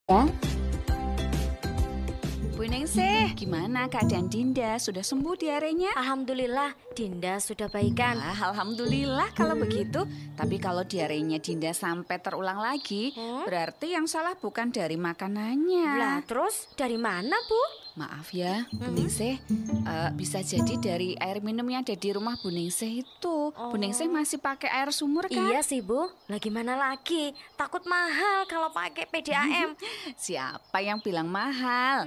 Ya, Bu Ningsih, gimana keadaan Dinda? Sudah sembuh diarenya? Alhamdulillah, Dinda sudah baikan. Alhamdulillah kalau begitu. Tapi kalau diarenya Dinda sampai terulang lagi, berarti yang salah bukan dari makanannya. Lah, terus dari mana, Bu? Maaf ya, Bu Ningsih, bisa jadi dari air minum yang ada di rumah Bu Ningsih itu. Bu Ningsih masih pakai air sumur kan? Iya sih, Bu. Lah gimana lagi? Takut mahal kalau pakai PDAM. Siapa yang bilang mahal?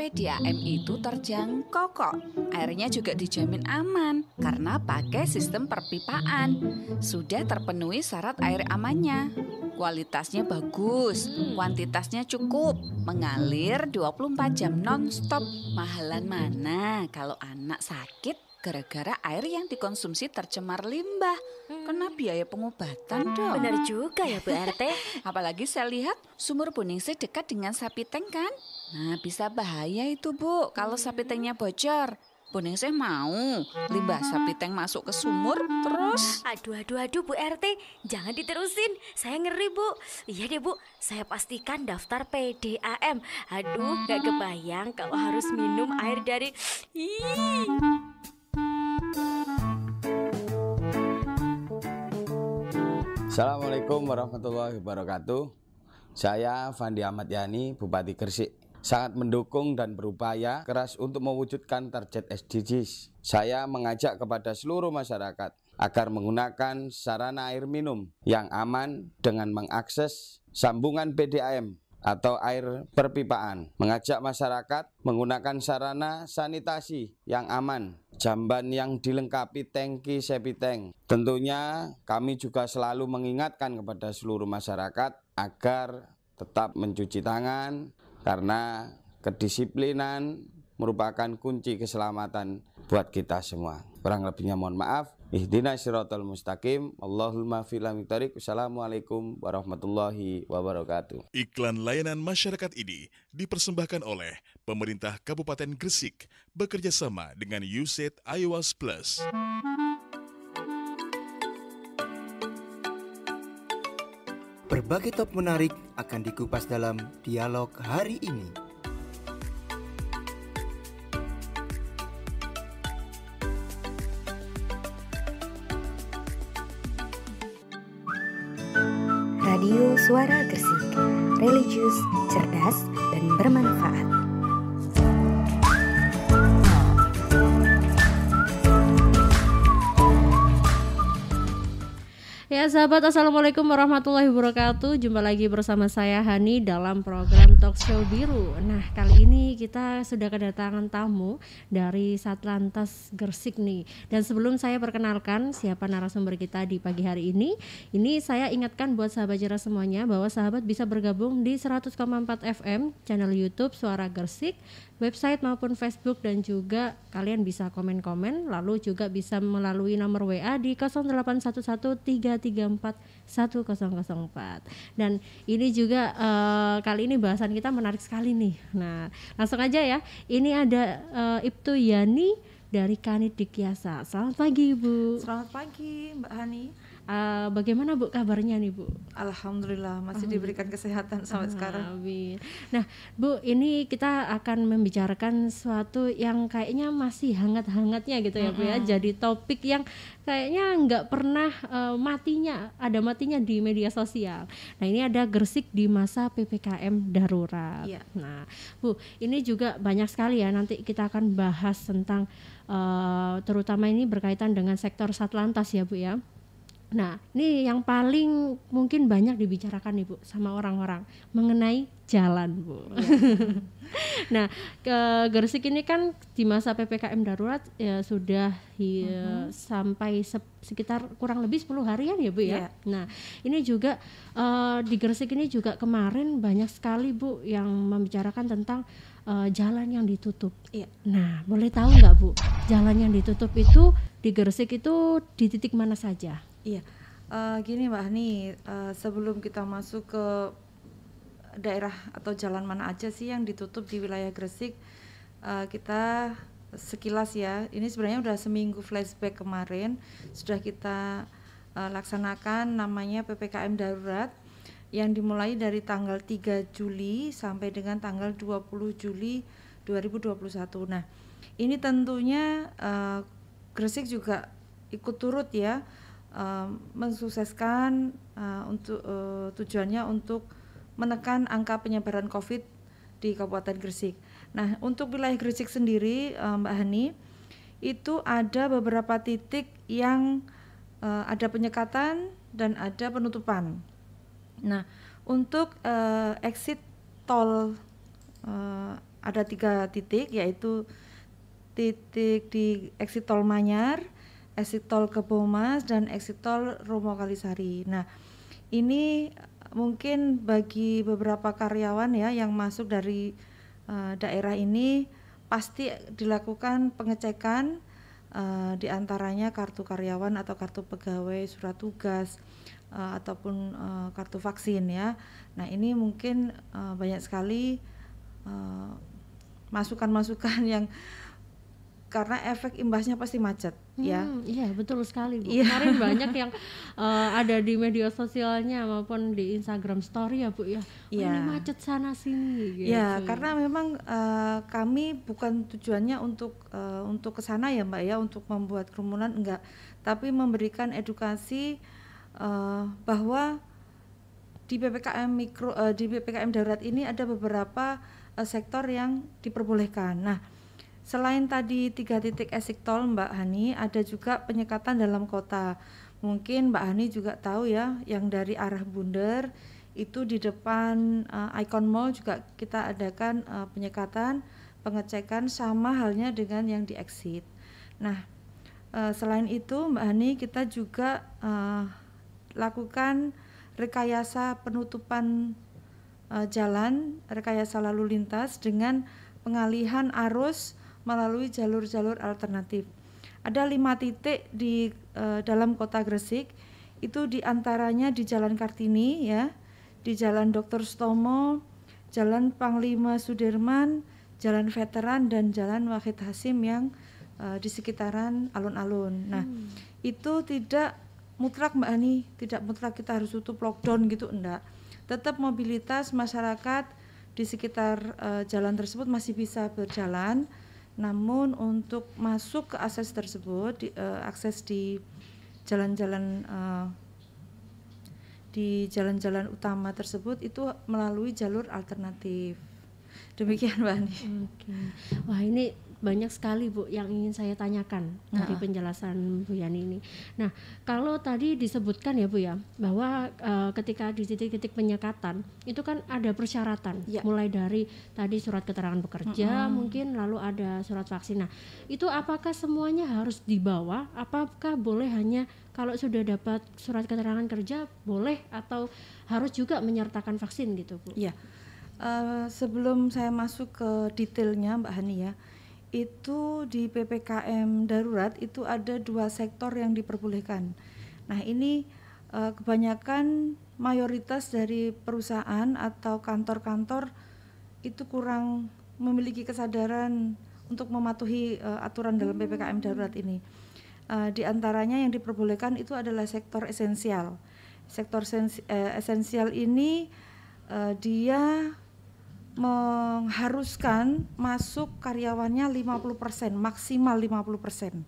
PDAM itu terjangkau kok. Airnya juga dijamin aman karena pakai sistem perpipaan. Sudah terpenuhi syarat air amannya. Kualitasnya bagus, kuantitasnya cukup, mengalir 24 jam non-stop. Mahalan mana kalau anak sakit gara-gara air yang dikonsumsi tercemar limbah. Kena biaya pengobatan dong. Benar juga ya, Bu RT. Apalagi saya lihat sumur Bu Ningsih dekat dengan sapi tank kan. Nah, bisa bahaya itu, Bu, kalau sapi tanknya bocor. Bu Ningsih mau limbah sapi tank masuk ke sumur terus? Aduh, Bu RT. Jangan diterusin. Saya ngeri, Bu. Iya deh, Bu. Saya pastikan daftar PDAM. Aduh, gak kebayang kalau harus minum air dari... Assalamualaikum warahmatullahi wabarakatuh. Saya Fandi Ahmad Yani, Bupati Gresik. Sangat mendukung dan berupaya keras untuk mewujudkan target SDGs. Saya mengajak kepada seluruh masyarakat agar menggunakan sarana air minum yang aman dengan mengakses sambungan PDAM atau air perpipaan. Mengajak masyarakat menggunakan sarana sanitasi yang aman, jamban yang dilengkapi tangki septic tank. Tentunya kami juga selalu mengingatkan kepada seluruh masyarakat agar tetap mencuci tangan karena kedisiplinan merupakan kunci keselamatan buat kita semua. Kurang lebihnya mohon maaf. Ihdinas siratal mustaqim. Allahumma fil amiqtarik. Wassalamualaikum warahmatullahi wabarakatuh. Iklan layanan masyarakat ini dipersembahkan oleh Pemerintah Kabupaten Gresik bekerjasama dengan USAID iOS Plus. Berbagai top menarik akan dikupas dalam dialog hari ini. Radio Suara Gresik, religius, cerdas, dan bermanfaat. Ya sahabat, assalamualaikum warahmatullahi wabarakatuh. Jumpa lagi bersama saya Hani dalam program Talk Show Biru. Nah, kali ini kita sudah kedatangan tamu dari Satlantas Gresik nih. Dan sebelum saya perkenalkan siapa narasumber kita di pagi hari ini saya ingatkan buat sahabat Jera semuanya bahwa sahabat bisa bergabung di 100,4 FM channel YouTube Suara Gresik, website maupun Facebook, dan juga kalian bisa komen-komen, lalu juga bisa melalui nomor WA di 0811334104. Dan ini juga kali ini bahasan kita menarik sekali nih. Nah, langsung aja ya. Ini ada Ibtu Yani dari Kanit Dikyasa. Selamat pagi, Bu. Selamat pagi, Mbak Hani. Bagaimana Bu kabarnya nih, Bu? Alhamdulillah masih diberikan kesehatan sampai sekarang. Amin. Nah, Bu, ini kita akan membicarakan sesuatu yang kayaknya masih hangat-hangatnya gitu ya, Bu ya. Jadi topik yang kayaknya nggak pernah ada matinya di media sosial. Nah, ini ada Gresik di masa PPKM darurat. Iya. Nah, Bu, ini juga banyak sekali ya, nanti kita akan bahas tentang terutama ini berkaitan dengan sektor Satlantas ya, Bu ya. Nah, ini yang paling mungkin banyak dibicarakan nih, Bu, sama orang-orang mengenai jalan, Bu. Nah, ke Gresik ini kan di masa PPKM darurat ya sudah sampai sekitar kurang lebih 10 harian ya, Bu ya. Nah, ini juga di Gresik ini juga kemarin banyak sekali, Bu, yang membicarakan tentang jalan yang ditutup. Nah, boleh tahu nggak, Bu, jalan yang ditutup itu di Gresik itu di titik mana saja? Iya, gini Mbak Hani, sebelum kita masuk ke daerah atau jalan mana aja sih yang ditutup di wilayah Gresik, kita sekilas ya, ini sebenarnya udah seminggu flashback kemarin sudah kita laksanakan namanya PPKM darurat yang dimulai dari tanggal 3 Juli sampai dengan tanggal 20 Juli 2021. Nah, ini tentunya Gresik juga ikut turut ya mensukseskan untuk tujuannya untuk menekan angka penyebaran COVID di Kabupaten Gresik. Nah, untuk wilayah Gresik sendiri, Mbak Hani, itu ada beberapa titik yang ada penyekatan dan ada penutupan. Nah, untuk exit tol ada 3 titik, yaitu titik di exit tol Manyar, exit tol Kebomas, dan exit tol Romo Kalisari. Nah, ini mungkin bagi beberapa karyawan ya yang masuk dari daerah ini pasti dilakukan pengecekan, di antaranya kartu karyawan atau kartu pegawai, surat tugas, ataupun kartu vaksin ya. Nah, ini mungkin banyak sekali masukan-masukan yang karena efek imbasnya pasti macet ya. Iya, betul sekali, Bu. Iya. Kemarin banyak yang ada di media sosialnya maupun di Instagram story ya, Bu ya. Iya. Ini macet sana sini gitu. Ya, karena memang kami bukan tujuannya untuk ke sana ya, Mbak ya, untuk membuat kerumunan enggak, tapi memberikan edukasi bahwa di PPKM mikro di PPKM darurat ini ada beberapa sektor yang diperbolehkan. Nah, selain tadi 3 titik exit tol Mbak Hani, ada juga penyekatan dalam kota. Mungkin Mbak Hani juga tahu ya, yang dari arah Bunder itu di depan Icon Mall juga kita adakan penyekatan, pengecekan sama halnya dengan yang di exit. Nah, selain itu Mbak Hani, kita juga lakukan rekayasa penutupan jalan, rekayasa lalu lintas dengan pengalihan arus melalui jalur-jalur alternatif. Ada 5 titik di dalam kota Gresik, itu diantaranya di Jalan Kartini ya, di Jalan Dr. Sutomo, Jalan Panglima Sudirman, Jalan Veteran, dan Jalan Wahid Hasim yang di sekitaran alun-alun. Nah, itu tidak mutlak Mbak Ani, tidak mutlak kita harus tutup lockdown gitu, enggak. Tetap mobilitas masyarakat di sekitar jalan tersebut masih bisa berjalan. Namun untuk masuk ke akses tersebut, akses di jalan-jalan utama tersebut itu melalui jalur alternatif. Demikian Mbak Ani. Oke. Wah, ini banyak sekali Bu yang ingin saya tanyakan dari penjelasan Bu Yani ini. Nah, kalau tadi disebutkan ya Bu ya, bahwa ketika di titik-titik penyekatan itu kan ada persyaratan, mulai dari tadi surat keterangan bekerja, mungkin lalu ada surat vaksin. Nah, itu apakah semuanya harus dibawa? Apakah boleh hanya kalau sudah dapat surat keterangan kerja boleh, atau harus juga menyertakan vaksin gitu Bu? Iya. Sebelum saya masuk ke detailnya Mbak Hani ya, itu di PPKM darurat itu ada 2 sektor yang diperbolehkan. Nah, ini kebanyakan mayoritas dari perusahaan atau kantor-kantor itu kurang memiliki kesadaran untuk mematuhi aturan dalam PPKM darurat ini. Di antaranya yang diperbolehkan itu adalah sektor esensial. Sektor esensial ini dia mengharuskan masuk karyawannya 50%, maksimal 50%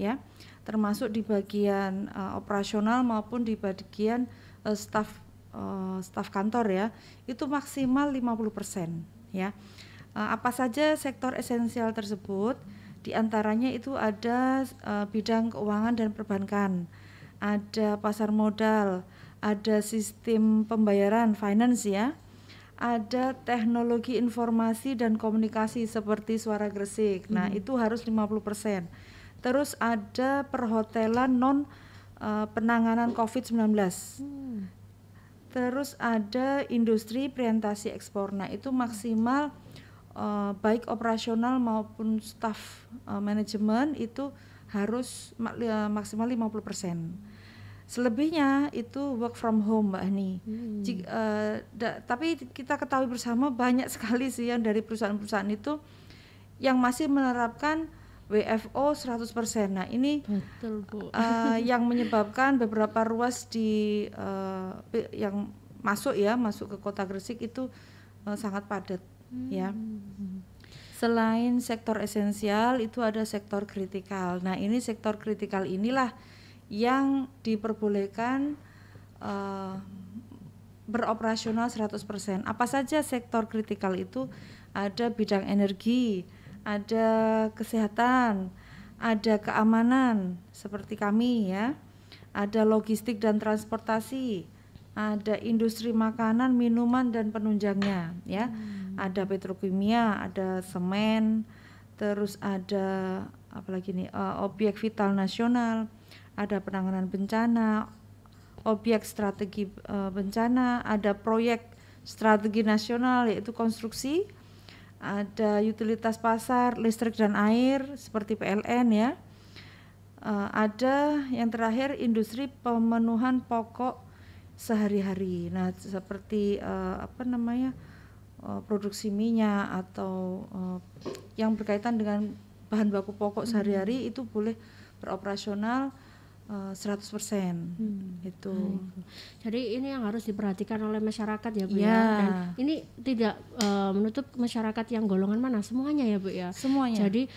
ya, termasuk di bagian operasional maupun di bagian staf kantor ya, itu maksimal 50% ya. Apa saja sektor esensial tersebut? Di antaranya itu ada bidang keuangan dan perbankan, ada pasar modal, ada sistem pembayaran finance ya, ada teknologi informasi dan komunikasi seperti Suara Gresik. Nah, itu harus 50%. Terus ada perhotelan non penanganan COVID-19. Terus ada industri presentasi ekspor. Nah, itu maksimal baik operasional maupun staf manajemen itu harus maksimal 50%. Selebihnya itu work from home Mbak Ani. Tapi kita ketahui bersama banyak sekali sih yang dari perusahaan-perusahaan itu yang masih menerapkan WFO 100%. Nah, ini betul, Bu. Yang menyebabkan beberapa ruas yang masuk ke kota Gresik itu sangat padat ya. Selain sektor esensial itu ada sektor kritikal. Nah, ini sektor kritikal inilah yang diperbolehkan beroperasional 100%. Apa saja sektor kritikal itu? Ada bidang energi, ada kesehatan, ada keamanan seperti kami ya. Ada logistik dan transportasi, ada industri makanan, minuman dan penunjangnya ya. Ada petrokimia, ada semen, terus ada apalagi nih objek vital nasional, ada penanganan bencana, objek strategi bencana, ada proyek strategi nasional yaitu konstruksi, ada utilitas pasar, listrik dan air seperti PLN ya. Ada yang terakhir industri pemenuhan pokok sehari-hari. Nah, seperti produksi minyak atau yang berkaitan dengan bahan baku pokok sehari-hari itu boleh beroperasional 100% itu. Jadi ini yang harus diperhatikan oleh masyarakat ya Bu ya. Ya. Dan ini tidak menutup masyarakat yang golongan mana, semuanya ya Bu ya. Semuanya. Jadi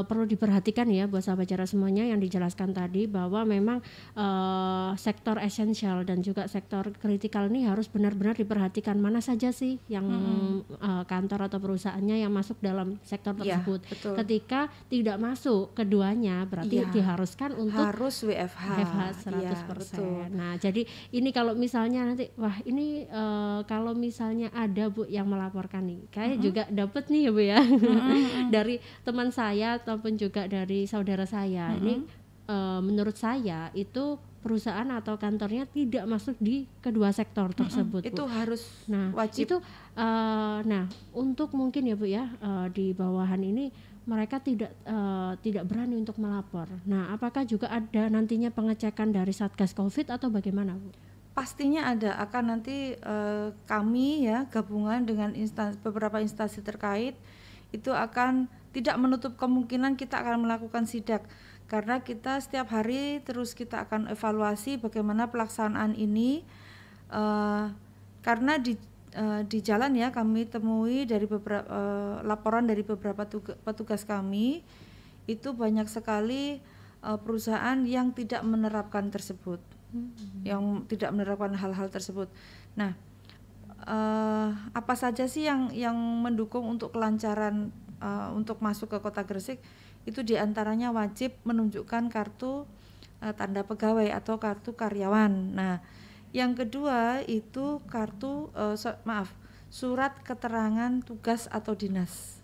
perlu diperhatikan ya buat sahabat Jara semuanya yang dijelaskan tadi bahwa memang sektor esensial dan juga sektor kritikal ini harus benar-benar diperhatikan mana saja sih yang kantor atau perusahaannya yang masuk dalam sektor tersebut. Betul. Ketika tidak masuk keduanya berarti diharuskan untuk harus WFH 100%. betul. Nah, jadi ini kalau misalnya nanti ini kalau misalnya ada Bu yang melaporkan nih, kayak juga dapat nih ya Bu ya. Dari teman saya ataupun juga dari saudara saya. Ini menurut saya itu perusahaan atau kantornya tidak masuk di kedua sektor tersebut. Itu Bu. harus Itu wajib. untuk mungkin ya Bu ya di bawahan ini mereka tidak berani untuk melapor. Nah, apakah juga ada nantinya pengecekan dari Satgas Covid atau bagaimana, Bu? Pastinya ada, akan nanti kami ya gabungan dengan beberapa instansi terkait itu akan tidak menutup kemungkinan kita akan melakukan sidak, karena kita setiap hari terus kita akan evaluasi bagaimana pelaksanaan ini karena di jalan ya kami temui dari beberapa laporan dari beberapa petugas kami itu banyak sekali perusahaan yang tidak menerapkan tersebut, yang tidak menerapkan hal-hal tersebut. Nah, apa saja sih yang mendukung untuk kelancaran untuk masuk ke Kota Gresik? Itu diantaranya wajib menunjukkan kartu tanda pegawai atau kartu karyawan. Nah, yang kedua itu kartu surat keterangan tugas atau dinas.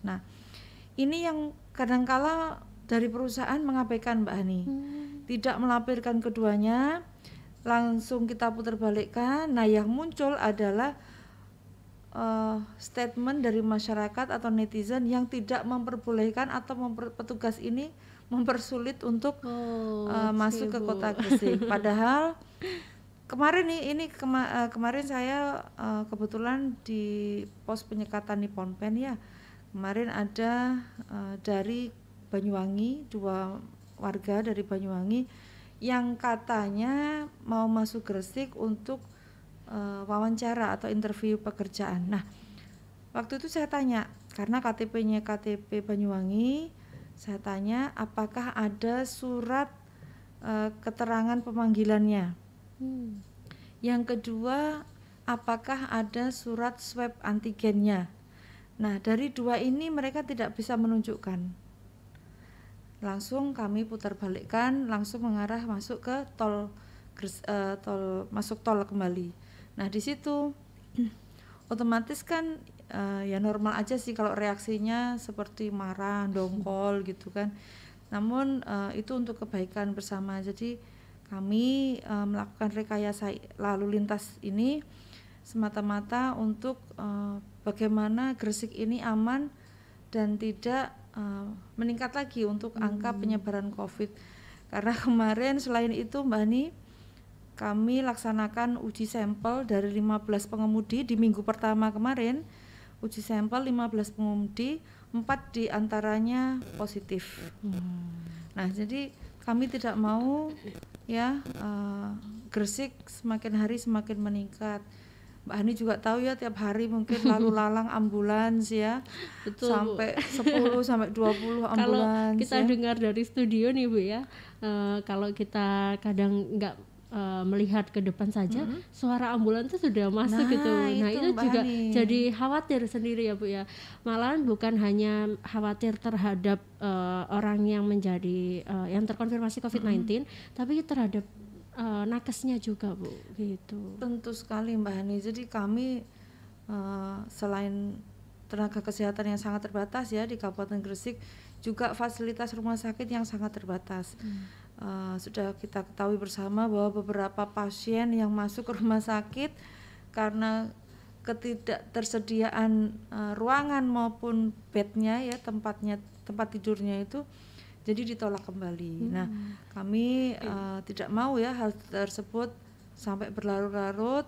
Nah, ini yang kadangkala dari perusahaan mengabaikan Mbak Hani, tidak melampirkan keduanya, langsung kita putar balikkan. Nah, yang muncul adalah statement dari masyarakat atau netizen yang tidak memperbolehkan atau petugas ini mempersulit untuk masuk ke Kota Gresik. Padahal kemarin kemarin saya kebetulan di pos penyekatan Nippon Pen ya. Kemarin ada dari Banyuwangi, 2 warga dari Banyuwangi yang katanya mau masuk Gresik untuk wawancara atau interview pekerjaan. Nah, waktu itu saya tanya, karena KTP-nya KTP Banyuwangi, saya tanya apakah ada surat keterangan pemanggilannya. Yang kedua, apakah ada surat swab antigennya. Nah, dari 2 ini mereka tidak bisa menunjukkan. Langsung kami putar balikkan, langsung mengarah masuk ke masuk tol kembali. Nah, di situ otomatis kan ya normal aja sih kalau reaksinya seperti marah, dongkol gitu kan. Namun itu untuk kebaikan bersama. Jadi kami melakukan rekayasa lalu lintas ini semata-mata untuk bagaimana Gresik ini aman dan tidak meningkat lagi untuk angka penyebaran COVID. Karena kemarin selain itu Mbak Ani, kami laksanakan uji sampel dari 15 pengemudi di minggu pertama kemarin. Uji sampel 15 pengemudi, 4 diantaranya positif. Nah, jadi kami tidak mau ya Gresik semakin hari semakin meningkat. Mbak Hani juga tahu ya, tiap hari mungkin lalu lalang ambulans ya. Betul, sampai 10 sampai 20 ambulans. Kalau kita ya. dengar dari studio nih Bu ya, kalau kita kadang nggak melihat ke depan saja, suara ambulans itu sudah masuk gitu. Nah itu Mbak juga Hani. jadi khawatir sendiri ya Bu ya. Malahan bukan hanya khawatir terhadap orang yang menjadi yang terkonfirmasi COVID-19, tapi terhadap nakesnya juga Bu, gitu. Tentu sekali Mbak Hani. Jadi kami selain tenaga kesehatan yang sangat terbatas ya di Kabupaten Gresik, juga fasilitas rumah sakit yang sangat terbatas. Sudah kita ketahui bersama bahwa beberapa pasien yang masuk ke rumah sakit karena ketidaktersediaan ruangan maupun bednya ya, tempat tidurnya itu, jadi ditolak kembali. Nah, kami tidak mau ya hal tersebut sampai berlarut-larut,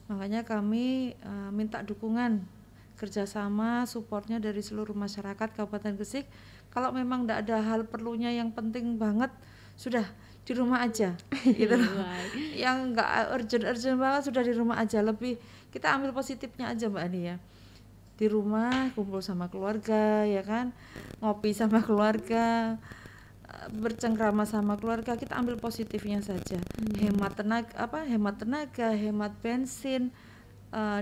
makanya kami minta dukungan kerjasama, supportnya dari seluruh masyarakat Kabupaten Gresik. Kalau memang tidak ada hal perlunya yang penting banget, sudah di rumah aja, gitu loh. Yang nggak urgent banget sudah di rumah aja. Lebih kita ambil positifnya aja Mbak Ani ya. Di rumah kumpul sama keluarga ya kan, ngopi sama keluarga, bercengkrama sama keluarga, kita ambil positifnya saja. Hemat tenaga, hemat bensin,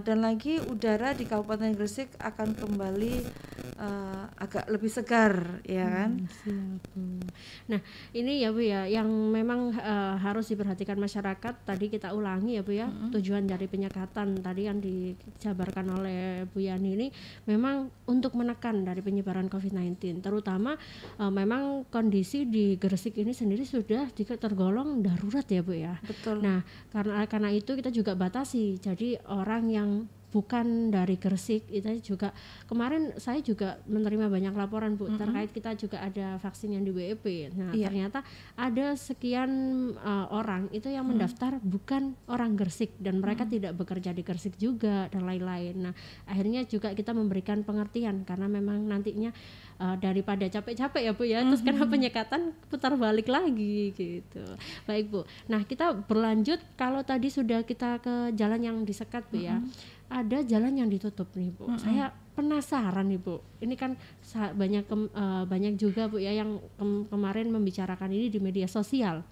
dan lagi udara di Kabupaten Gresik akan kembali agak lebih segar ya kan. Siap, Bu. Nah ini ya Bu ya, yang memang harus diperhatikan masyarakat, tadi kita ulangi ya Bu ya, tujuan dari penyekatan tadi yang dijabarkan oleh Bu Yani ini memang untuk menekan dari penyebaran COVID-19, terutama memang kondisi di Gresik ini sendiri sudah tergolong darurat ya Bu ya. Betul. Nah karena itu kita juga batasi, jadi orang yang bukan dari Gresik itu juga, kemarin saya juga menerima banyak laporan Bu terkait kita juga ada vaksin yang di WEP. Nah ternyata ada sekian orang itu yang mendaftar bukan orang Gresik dan mereka tidak bekerja di Gresik juga dan lain-lain. Nah akhirnya juga kita memberikan pengertian karena memang nantinya daripada capek-capek ya Bu ya, terus karena penyekatan putar balik lagi gitu. Baik Bu, nah kita berlanjut, kalau tadi sudah kita ke jalan yang disekat Bu ya, ada jalan yang ditutup nih Bu. Saya penasaran nih Bu, ini kan banyak juga Bu ya yang kemarin membicarakan ini di media sosial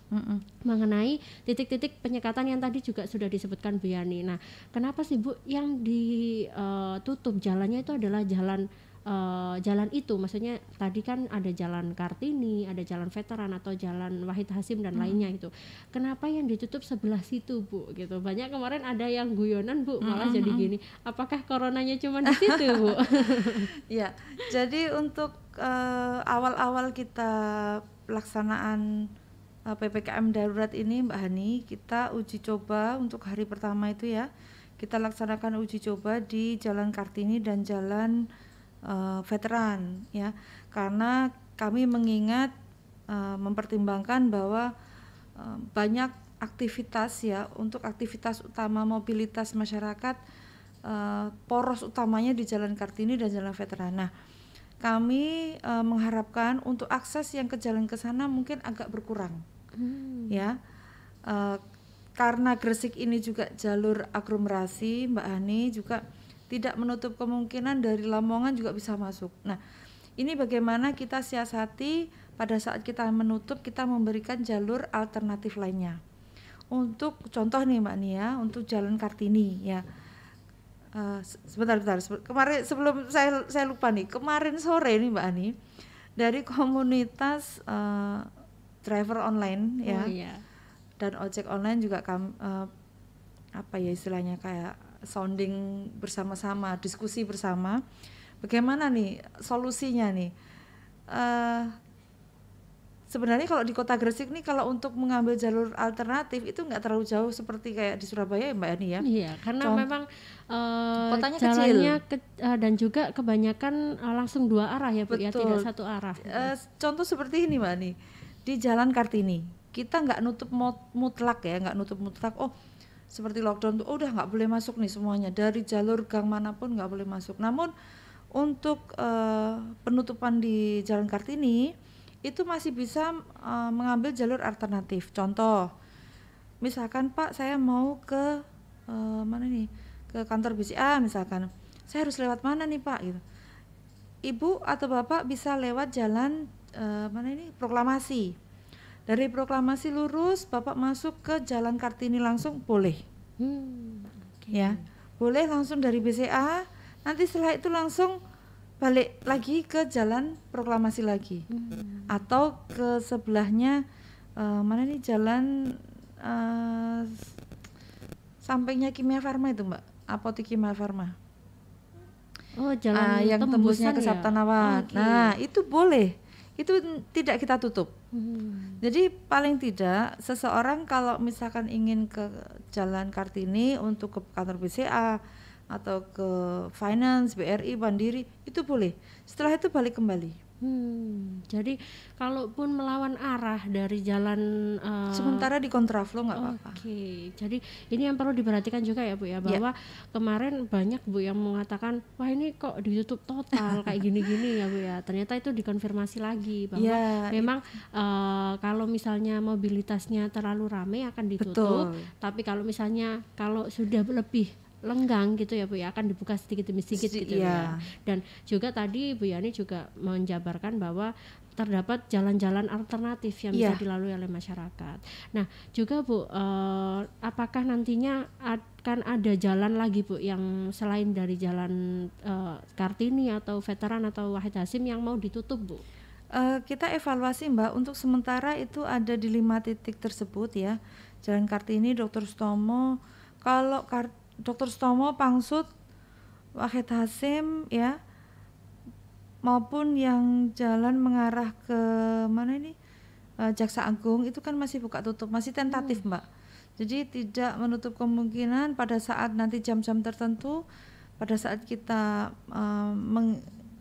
mengenai titik-titik penyekatan yang tadi juga sudah disebutkan Bu Yani. Nah kenapa sih Bu yang ditutup jalannya itu adalah jalan itu, maksudnya tadi kan ada jalan Kartini, ada jalan veteran atau jalan Wahid Hasim dan lainnya itu. Kenapa yang ditutup sebelah situ Bu gitu? Banyak kemarin ada yang guyonan Bu, malah jadi gini, apakah coronanya cuma di situ Bu? Ya, jadi untuk awal-awal kita pelaksanaan PPKM darurat ini Mbak Hani, kita uji coba untuk hari pertama itu ya, kita laksanakan uji coba di Jalan Kartini dan Jalan Veteran ya, karena kami mengingat mempertimbangkan bahwa banyak aktivitas ya, untuk aktivitas utama mobilitas masyarakat, poros utamanya di Jalan Kartini dan Jalan Veteran. Nah kami mengharapkan untuk akses yang ke jalan ke sana mungkin agak berkurang ya, karena Gresik ini juga jalur aglomerasi Mbak Hani, juga tidak menutup kemungkinan dari Lamongan juga bisa masuk. Nah ini bagaimana kita siasati pada saat kita menutup, kita memberikan jalur alternatif lainnya. Untuk contoh nih Mbak Nia, untuk Jalan Kartini ya, sebentar. Kemarin sebelum saya lupa nih, kemarin sore nih Mbak Ani, dari komunitas driver online ya, dan ojek online juga apa ya istilahnya, kayak sounding bersama-sama, diskusi bersama, bagaimana nih solusinya nih. Sebenarnya kalau di Kota Gresik nih, kalau untuk mengambil jalur alternatif itu nggak terlalu jauh seperti kayak di Surabaya ya Mbak Ani ya. Iya, karena memang kotanya jalannya kecil dan juga kebanyakan langsung dua arah ya Bu ya, tidak satu arah. Contoh seperti ini Mbak Ani, di Jalan Kartini kita nggak nutup mutlak ya, nggak nutup mutlak. Oh seperti lockdown tuh, udah nggak boleh masuk nih semuanya, dari jalur gang manapun nggak boleh masuk. Namun untuk penutupan di Jalan Kartini itu masih bisa mengambil jalur alternatif. Contoh misalkan Pak saya mau ke mana nih, ke kantor BCA misalkan, saya harus lewat mana nih Pak gitu. Ibu atau Bapak bisa lewat jalan mana ini, Proklamasi. Dari Proklamasi lurus Bapak masuk ke Jalan Kartini langsung boleh. Ya, boleh langsung dari BCA. Nanti setelah itu langsung balik lagi ke Jalan Proklamasi lagi. Atau ke sebelahnya mana nih, jalan sampingnya Kimia Farma itu Mbak, Apotek Kimia Farma. Oh, jalan yang tembusnya ke ya? Sabta Nawat. Okay. Nah, itu boleh. Itu tidak kita tutup. Jadi paling tidak seseorang kalau misalkan ingin ke Jalan Kartini untuk ke kantor BCA atau ke Finance, BRI, Mandiri, itu boleh. Setelah itu balik kembali. Jadi kalaupun melawan arah dari jalan sementara di kontraflow nggak apa-apa. Oke, jadi ini yang perlu diperhatikan juga ya Bu ya, bahwa kemarin banyak Bu yang mengatakan wah ini kok ditutup total kayak gini-gini ya Bu ya. Ternyata itu dikonfirmasi lagi bahwa memang kalau misalnya mobilitasnya terlalu ramai akan ditutup. Betul. Tapi kalau misalnya kalau sudah lebih lenggang gitu ya Bu ya, akan dibuka sedikit demi sedikit gitu ya. Dan juga tadi Bu Yani juga menjabarkan bahwa terdapat jalan-jalan alternatif yang bisa dilalui oleh masyarakat. Nah juga Bu, apakah nantinya akan ada jalan lagi Bu yang selain dari jalan Kartini atau Veteran atau Wahid Hasim yang mau ditutup Bu? Kita evaluasi Mbak, untuk sementara itu ada di 5 titik tersebut ya. Jalan Kartini, Dr. Sutomo, kalau Dr. Sutomo, Pangsut, Wahid Hasim ya, maupun yang jalan mengarah ke mana ini, Jaksa Agung, itu kan masih buka tutup, masih tentatif Mbak. Jadi tidak menutup kemungkinan pada saat nanti jam-jam tertentu, pada saat kita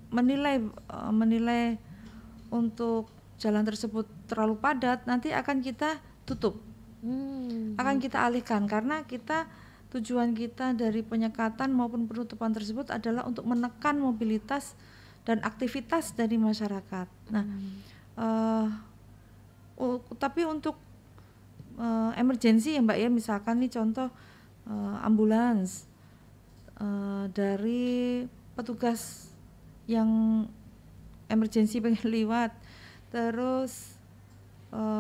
menilai untuk jalan tersebut terlalu padat, nanti akan kita tutup, akan kita alihkan, karena tujuan kita dari penyekatan maupun penutupan tersebut adalah untuk menekan mobilitas dan aktivitas dari masyarakat. Nah, tapi untuk emergensi ya Mbak ya, misalkan nih contoh ambulans dari petugas yang emergensi pengen lewat, terus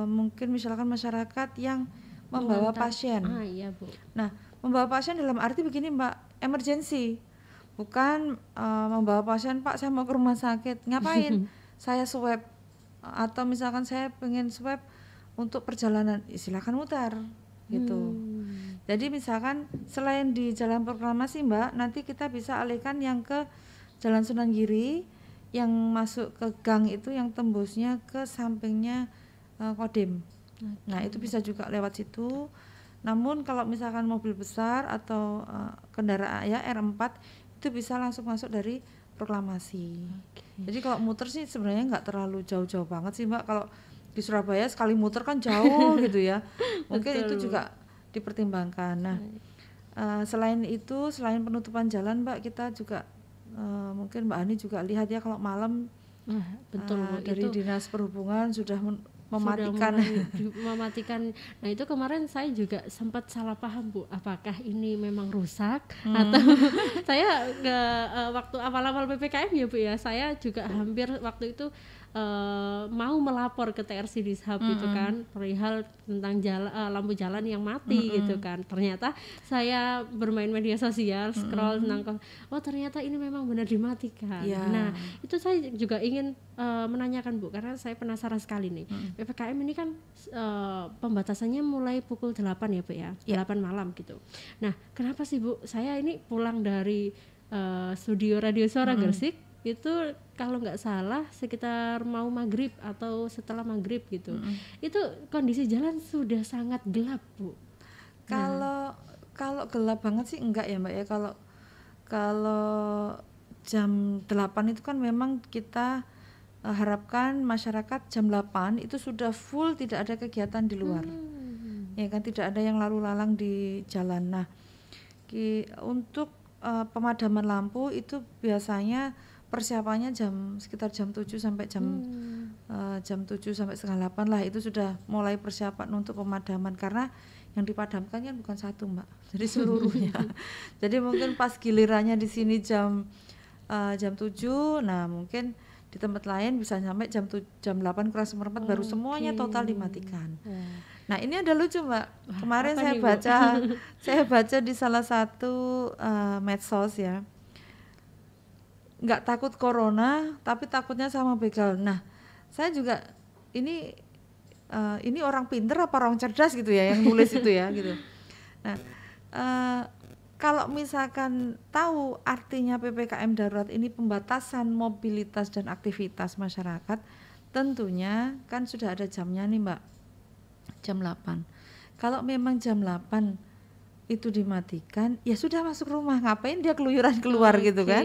mungkin misalkan masyarakat yang membawa pasien. Iya Bu. Nah, membawa pasien dalam arti begini Mbak, emergensi, bukan membawa pasien Pak saya mau ke rumah sakit, ngapain? Saya swab, atau misalkan saya pengen swab untuk perjalanan, silakan mutar gitu. Jadi misalkan selain di Jalan Proklamasi Mbak, nanti kita bisa alihkan yang ke Jalan Sunan Giri, yang masuk ke gang itu yang tembusnya ke sampingnya Kodim. Nah itu bisa juga lewat situ. Namun kalau misalkan mobil besar atau kendaraan ya R4 itu bisa langsung masuk dari Proklamasi. Jadi kalau muter sih sebenarnya nggak terlalu jauh-jauh banget sih Mbak. Kalau di Surabaya sekali muter kan jauh gitu ya. Mungkin itu juga dipertimbangkan. Nah selain itu, selain penutupan jalan Mbak, kita juga mungkin Mbak Ani juga lihat ya kalau malam dari Dinas Perhubungan sudah mematikan. Nah itu kemarin saya juga sempat salah paham Bu, apakah ini memang rusak atau saya waktu awal-awal PPKM ya Bu ya, saya juga hampir waktu itu mau melapor ke TRC Dishub gitu kan, perihal tentang lampu jalan yang mati gitu kan. Ternyata saya bermain media sosial, scroll tentang ternyata ini memang benar dimatikan. Nah itu saya juga ingin menanyakan Bu, karena saya penasaran sekali nih. PPKM ini kan pembatasannya mulai pukul 8 ya Bu ya, 8 malam gitu. Nah kenapa sih Bu, saya ini pulang dari studio Radio Suara Gresik itu kalau nggak salah sekitar mau maghrib atau setelah maghrib gitu, itu kondisi jalan sudah sangat gelap Bu. Kalau gelap banget sih enggak ya Mbak ya, kalau jam 8 itu kan memang kita harapkan masyarakat jam 8 itu sudah full, tidak ada kegiatan di luar, ya kan, tidak ada yang lalu lalang di jalan. Nah untuk pemadaman lampu itu biasanya persiapannya sekitar jam 7 sampai jam 7 sampai setengah 8 lah, itu sudah mulai persiapan untuk pemadaman, karena yang dipadamkan kan bukan satu Mbak, jadi seluruhnya. Jadi mungkin pas gilirannya di sini jam 7, nah mungkin di tempat lain bisa sampai jam 8 kurang seperempat baru semuanya total dimatikan. Nah ini ada lucu Mbak, kemarin saya baca di salah satu medsos ya, nggak takut corona tapi takutnya sama begal. Nah saya juga ini orang pinter apa orang cerdas gitu ya yang nulis itu ya gitu. Nah kalau misalkan tahu artinya PPKM darurat ini pembatasan mobilitas dan aktivitas masyarakat, tentunya kan sudah ada jamnya nih Mbak, jam 8. Kalau memang jam 8 itu dimatikan, ya sudah masuk rumah, ngapain dia keluyuran keluar gitu kan.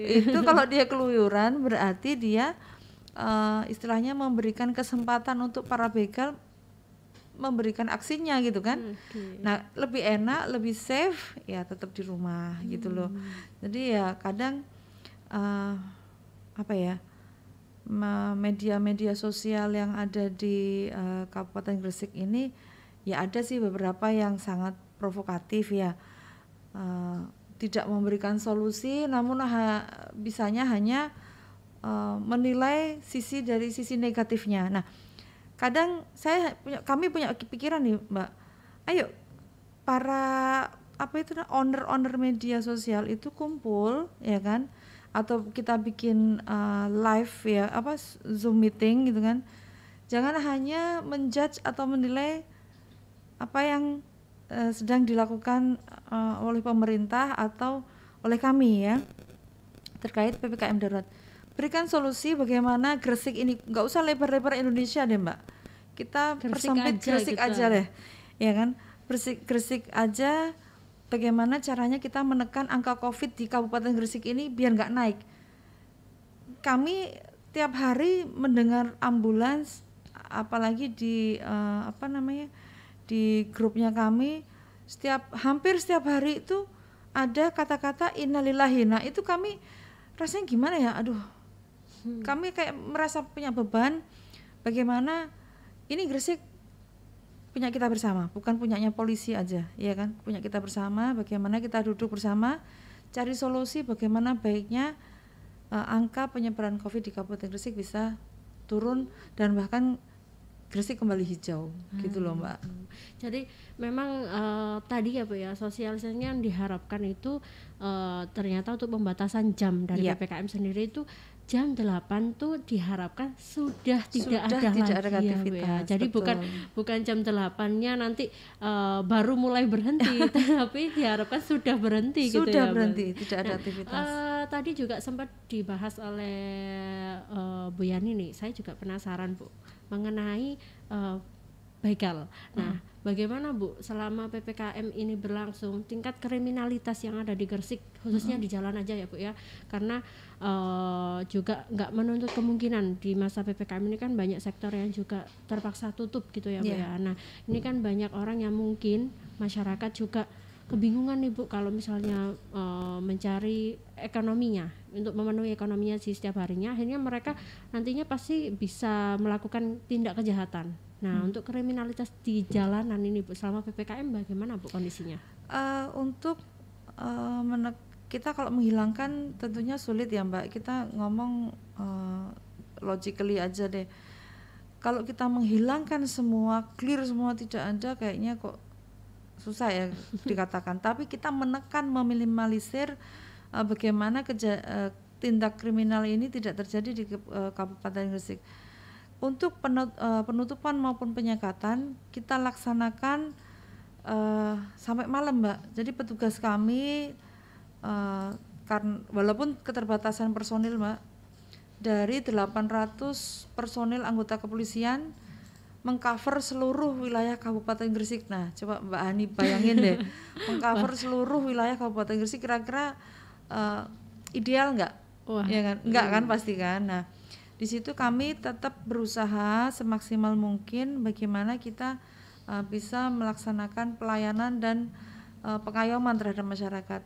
Itu kalau dia keluyuran berarti dia istilahnya memberikan kesempatan untuk para begal memberikan aksinya gitu kan. Nah lebih enak, lebih safe ya tetap di rumah gitu loh. Jadi ya kadang media-media sosial yang ada di Kabupaten Gresik ini ya ada sih beberapa yang sangat provokatif ya, tidak memberikan solusi namun bisanya hanya menilai dari sisi negatifnya. Nah kadang kami punya pikiran nih Mbak, ayo para owner media sosial itu kumpul ya kan, atau kita bikin live ya Zoom meeting gitu kan, jangan hanya menjudge atau menilai apa yang sedang dilakukan oleh pemerintah atau oleh kami ya terkait PPKM darurat. Berikan solusi bagaimana Gresik ini, nggak usah lebar-lebar Indonesia deh Mbak, kita persempit Gresik aja deh ya kan, Gresik aja. Bagaimana caranya kita menekan angka COVID di Kabupaten Gresik ini biar nggak naik. Kami tiap hari mendengar ambulans, apalagi di di grupnya kami hampir setiap hari itu ada kata-kata innalillahi. Nah itu kami rasanya gimana ya, kami kayak merasa punya beban, bagaimana ini Gresik punya kita bersama, bukan punyanya polisi aja, ya kan? Punya kita bersama, bagaimana kita duduk bersama, cari solusi bagaimana baiknya angka penyebaran COVID di Kabupaten Gresik bisa turun dan bahkan Gresik kembali hijau, gitu loh Mbak. Jadi memang tadi ya Bu ya, sosialisasinya yang diharapkan itu ternyata untuk pembatasan jam dari PPKM sendiri itu jam 8 tuh diharapkan sudah tidak ada aktivitas ya. Jadi bukan jam 8-nya nanti baru mulai berhenti, tapi diharapkan sudah berhenti gitu ya. Sudah berhenti, tidak ada aktivitas. Tadi juga sempat dibahas oleh Bu Yani nih, saya juga penasaran Bu mengenai begal. Nah, bagaimana Bu selama PPKM ini berlangsung, tingkat kriminalitas yang ada di Gresik khususnya di jalan aja ya Bu ya, karena juga nggak menuntut kemungkinan di masa PPKM ini kan banyak sektor yang juga terpaksa tutup gitu ya Bu ya. Nah ini kan banyak orang yang mungkin masyarakat juga kebingungan nih Bu kalau misalnya mencari ekonominya, untuk memenuhi ekonominya di setiap harinya, akhirnya mereka nantinya pasti bisa melakukan tindak kejahatan. Nah untuk kriminalitas di jalanan ini Bu selama PPKM bagaimana Bu kondisinya? Untuk kita kalau menghilangkan tentunya sulit ya Mbak, kita ngomong logically aja deh. Kalau kita menghilangkan semua, clear semua, tidak ada, kayaknya kok susah ya dikatakan. Tapi kita menekan, meminimalisir bagaimana tindak kriminal ini tidak terjadi di Kabupaten Gresik. Untuk penutupan maupun penyekatan kita laksanakan sampai malam Mbak. Jadi petugas kami karena walaupun keterbatasan personil Mbak, dari 800 personil anggota kepolisian mengcover seluruh wilayah Kabupaten Gresik. Nah coba Mbak Hani bayangin deh, mengcover seluruh wilayah Kabupaten Gresik, kira-kira ideal nggak? Ya kan? Nggak kan pasti kan. Nah di situ kami tetap berusaha semaksimal mungkin bagaimana kita bisa melaksanakan pelayanan dan pengayoman terhadap masyarakat.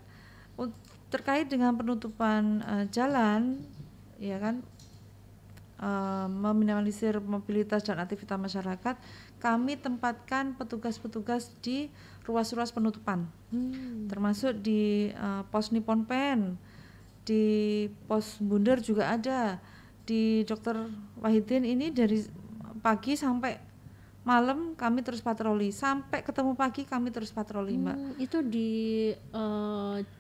Terkait dengan penutupan jalan, ya kan, meminimalisir mobilitas dan aktivitas masyarakat, kami tempatkan petugas-petugas di ruas-ruas penutupan, termasuk di pos Nippon Pen, di pos Bunder juga ada, di Dr. Wahidin ini dari pagi sampai malam kami terus patroli, sampai ketemu pagi kami terus patroli, Mbak. Itu di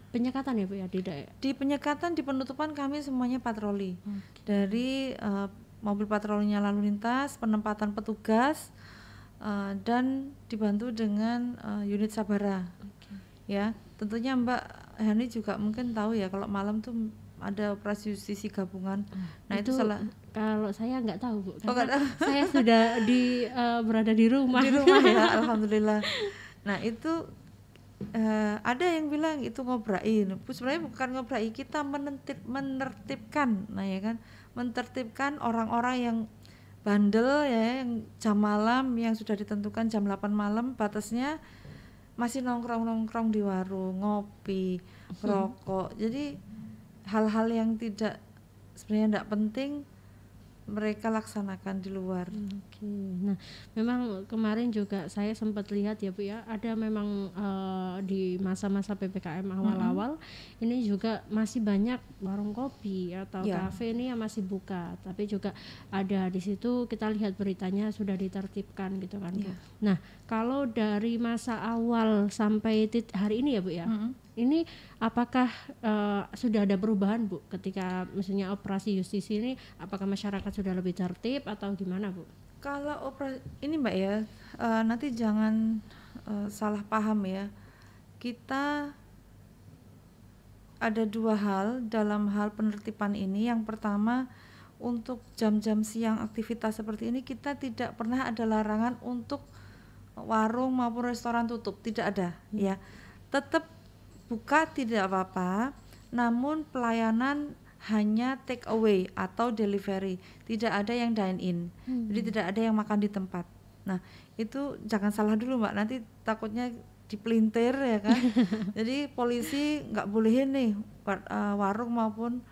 penyekatan ya Bu ya, di daerah? Di penyekatan, di penutupan kami semuanya patroli. Dari mobil patrolinya lalu lintas, penempatan petugas, dan dibantu dengan unit Sabara. Ya, tentunya Mbak Hani juga mungkin tahu ya kalau malam tuh ada operasi justisi gabungan. Nah itu salah. Kalau saya nggak tahu Bu, Oh, karena saya sudah berada di rumah. Di rumah ya, alhamdulillah. Nah itu ada yang bilang itu ngobrain. Sebenarnya bukan ngobrain, kita menertibkan, nah ya kan, menertibkan orang-orang yang bandel ya, yang jam malam yang sudah ditentukan jam 8 malam batasnya masih nongkrong di warung, ngopi, rokok. Jadi hal-hal yang sebenarnya tidak penting mereka laksanakan di luar. Oke. Nah, memang kemarin juga saya sempat lihat ya Bu ya, ada memang di masa-masa PPKM awal-awal ini juga masih banyak warung kopi atau kafe ini yang masih buka, tapi juga ada di situ kita lihat beritanya sudah ditertibkan gitu kan Bu. Nah, kalau dari masa awal sampai hari ini ya Bu ya, ini apakah sudah ada perubahan Bu ketika misalnya operasi justisi ini, apakah masyarakat sudah lebih tertib atau gimana Bu? Kalau ini Mbak ya, nanti jangan salah paham ya, kita ada dua hal dalam hal penertiban ini. Yang pertama, untuk jam-jam siang aktivitas seperti ini kita tidak pernah ada larangan untuk warung maupun restoran tutup, tidak ada ya, tetap buka tidak apa-apa, namun pelayanan hanya take away atau delivery, tidak ada yang dine in, jadi tidak ada yang makan di tempat. Nah itu jangan salah dulu Mbak, nanti takutnya dipelintir ya kan. Jadi polisi nggak bolehin nih warung maupun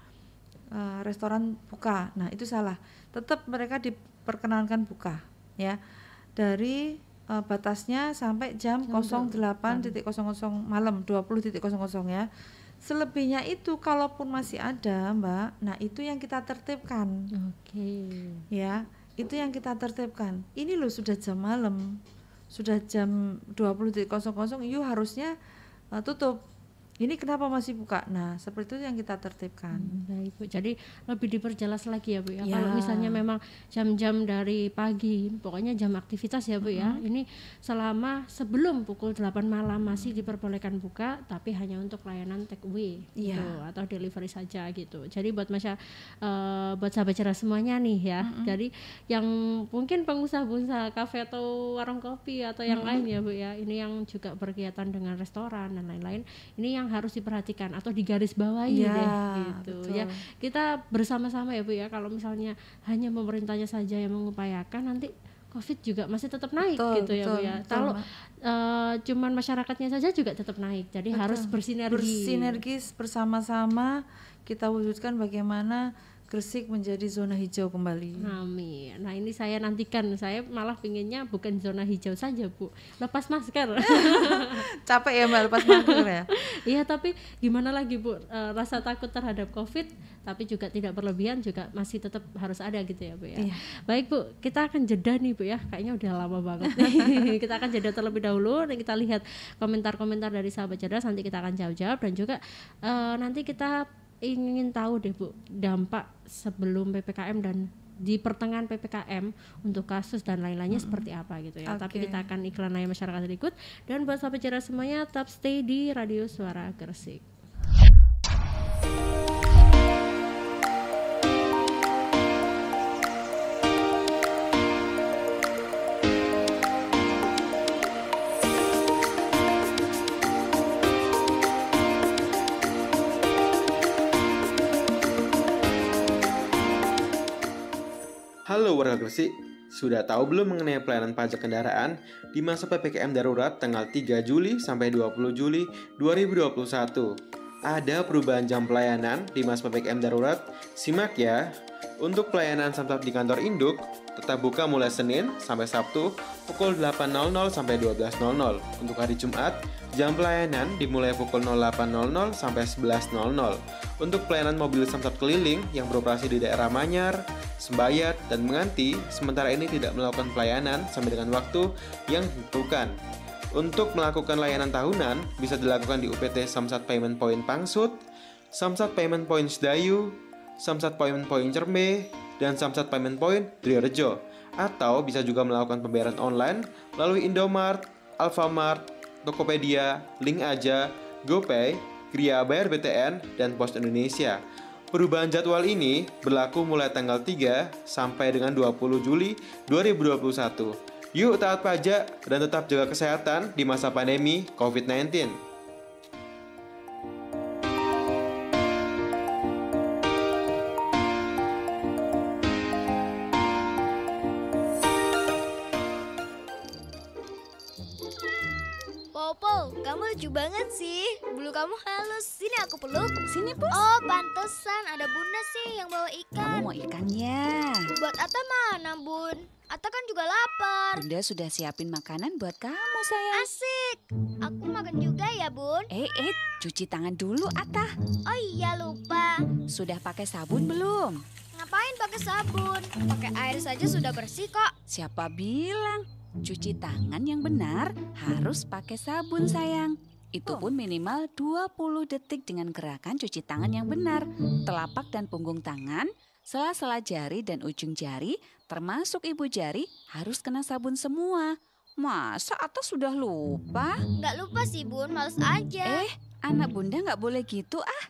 restoran buka, nah itu salah, tetap mereka diperkenankan buka ya, dari batasnya sampai jam 08.00 malam 20.00 ya. Selebihnya itu kalaupun masih ada Mbak, nah itu yang kita tertibkan. Ya, itu yang kita tertibkan. Ini loh sudah jam malam, sudah jam 20.00, you harusnya tutup. Ini kenapa masih buka? Nah, seperti itu yang kita tertibkan. Baik Bu, jadi lebih diperjelas lagi ya Bu ya. Kalau misalnya memang jam-jam dari pagi, pokoknya jam aktivitas ya Bu ya. Ini selama sebelum pukul 8 malam masih diperbolehkan buka, tapi hanya untuk layanan take away gitu, atau delivery saja gitu. Jadi buat buat sahabat cerdas semuanya nih ya. Jadi yang mungkin pengusaha-pengusaha kafe atau warung kopi atau yang lain ya Bu ya. Ini yang juga berkegiatan dengan restoran dan lain-lain. Ini yang harus diperhatikan atau digarisbawahi deh gitu. Betul. Ya kita bersama-sama ya Bu ya, kalau misalnya hanya pemerintahnya saja yang mengupayakan, nanti COVID juga masih tetap naik gitu ya Bu ya. Kalau cuman masyarakatnya saja juga tetap naik, jadi harus bersinergi bersama-sama kita wujudkan bagaimana Gresik menjadi zona hijau kembali. Amin. Nah ini saya nantikan, saya malah pinginnya bukan zona hijau saja Bu, lepas masker. Capek ya Mbak lepas masker ya. Iya, tapi gimana lagi Bu, rasa takut terhadap COVID tapi juga tidak berlebihan juga masih tetap harus ada gitu ya Bu ya. Baik Bu, kita akan jeda nih Bu ya, kayaknya udah lama banget nih. Kita akan jeda terlebih dahulu dan kita lihat komentar-komentar dari sahabat cerdas, nanti kita akan jawab dan juga nanti kita ingin tahu deh Bu, dampak sebelum PPKM dan di pertengahan PPKM untuk kasus dan lain-lainnya seperti apa gitu ya. Tapi kita akan iklan layar masyarakat berikut, dan buat sahabat cerdas semuanya tetap stay di Radio Suara Gresik. Halo warga Gresik, sudah tahu belum mengenai pelayanan pajak kendaraan di masa PPKM darurat tanggal 3 Juli sampai 20 Juli 2021? Ada perubahan jam pelayanan di masa PPKM darurat? Simak ya. Untuk pelayanan samsat di kantor induk, tetap buka mulai Senin sampai Sabtu pukul 8.00 sampai 12.00. Untuk hari Jumat, jam pelayanan dimulai pukul 08.00 sampai 11.00. Untuk pelayanan mobil samsat keliling yang beroperasi di daerah Manyar, Sembayat, dan Menganti, sementara ini tidak melakukan pelayanan sampai dengan waktu yang ditentukan. Untuk melakukan layanan tahunan, bisa dilakukan di UPT Samsat Payment Point Pangsut, Samsat Payment Point Sedayu, Samsat Payment Point Cerme, dan Samsat Payment Point Driorejo. Atau bisa juga melakukan pembayaran online melalui Indomart, Alfamart, Tokopedia, Link Aja, GoPay, Gria Bayar BTN, dan Pos Indonesia. Perubahan jadwal ini berlaku mulai tanggal 3 sampai dengan 20 Juli 2021. Yuk taat pajak dan tetap jaga kesehatan di masa pandemi COVID-19. Popo, kamu lucu banget sih. Bulu kamu halus. Sini aku peluk. Sini, Pus. Oh, pantesan ada Bunda sih yang bawa ikan. Kamu mau ikannya? Buat Atta mana, Bun? Atta kan juga lapar. Bunda sudah siapin makanan buat kamu, sayang. Asik. Aku makan juga ya, Bun. Cuci tangan dulu, Atta. Oh iya, lupa. Sudah pakai sabun belum? Ngapain pakai sabun? Pakai air saja sudah bersih kok. Siapa bilang? Cuci tangan yang benar harus pakai sabun, sayang. Itu pun minimal 20 detik dengan gerakan cuci tangan yang benar. Telapak dan punggung tangan, sela-sela jari dan ujung jari, termasuk ibu jari, harus kena sabun semua. Masa Atta sudah lupa? Nggak lupa sih, Bun. Males aja. Anak Bunda nggak boleh gitu ah.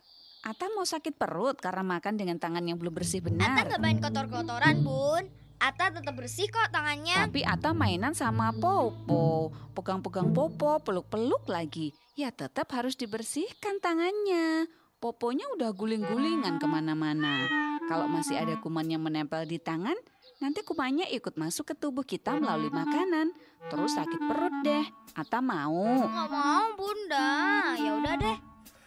Atta mau sakit perut karena makan dengan tangan yang belum bersih benar. Atta nggak main kotor-kotoran, Bun. Atta tetap bersih kok tangannya. Tapi Atta mainan sama Popo, pegang-pegang Popo, peluk-peluk lagi. Ya tetap harus dibersihkan tangannya. Poponya udah guling-gulingan kemana-mana. Kalau masih ada kuman yang menempel di tangan, nanti kumannya ikut masuk ke tubuh kita melalui makanan. Terus sakit perut deh. Atta mau? Nggak mau, Bunda. Ya udah deh.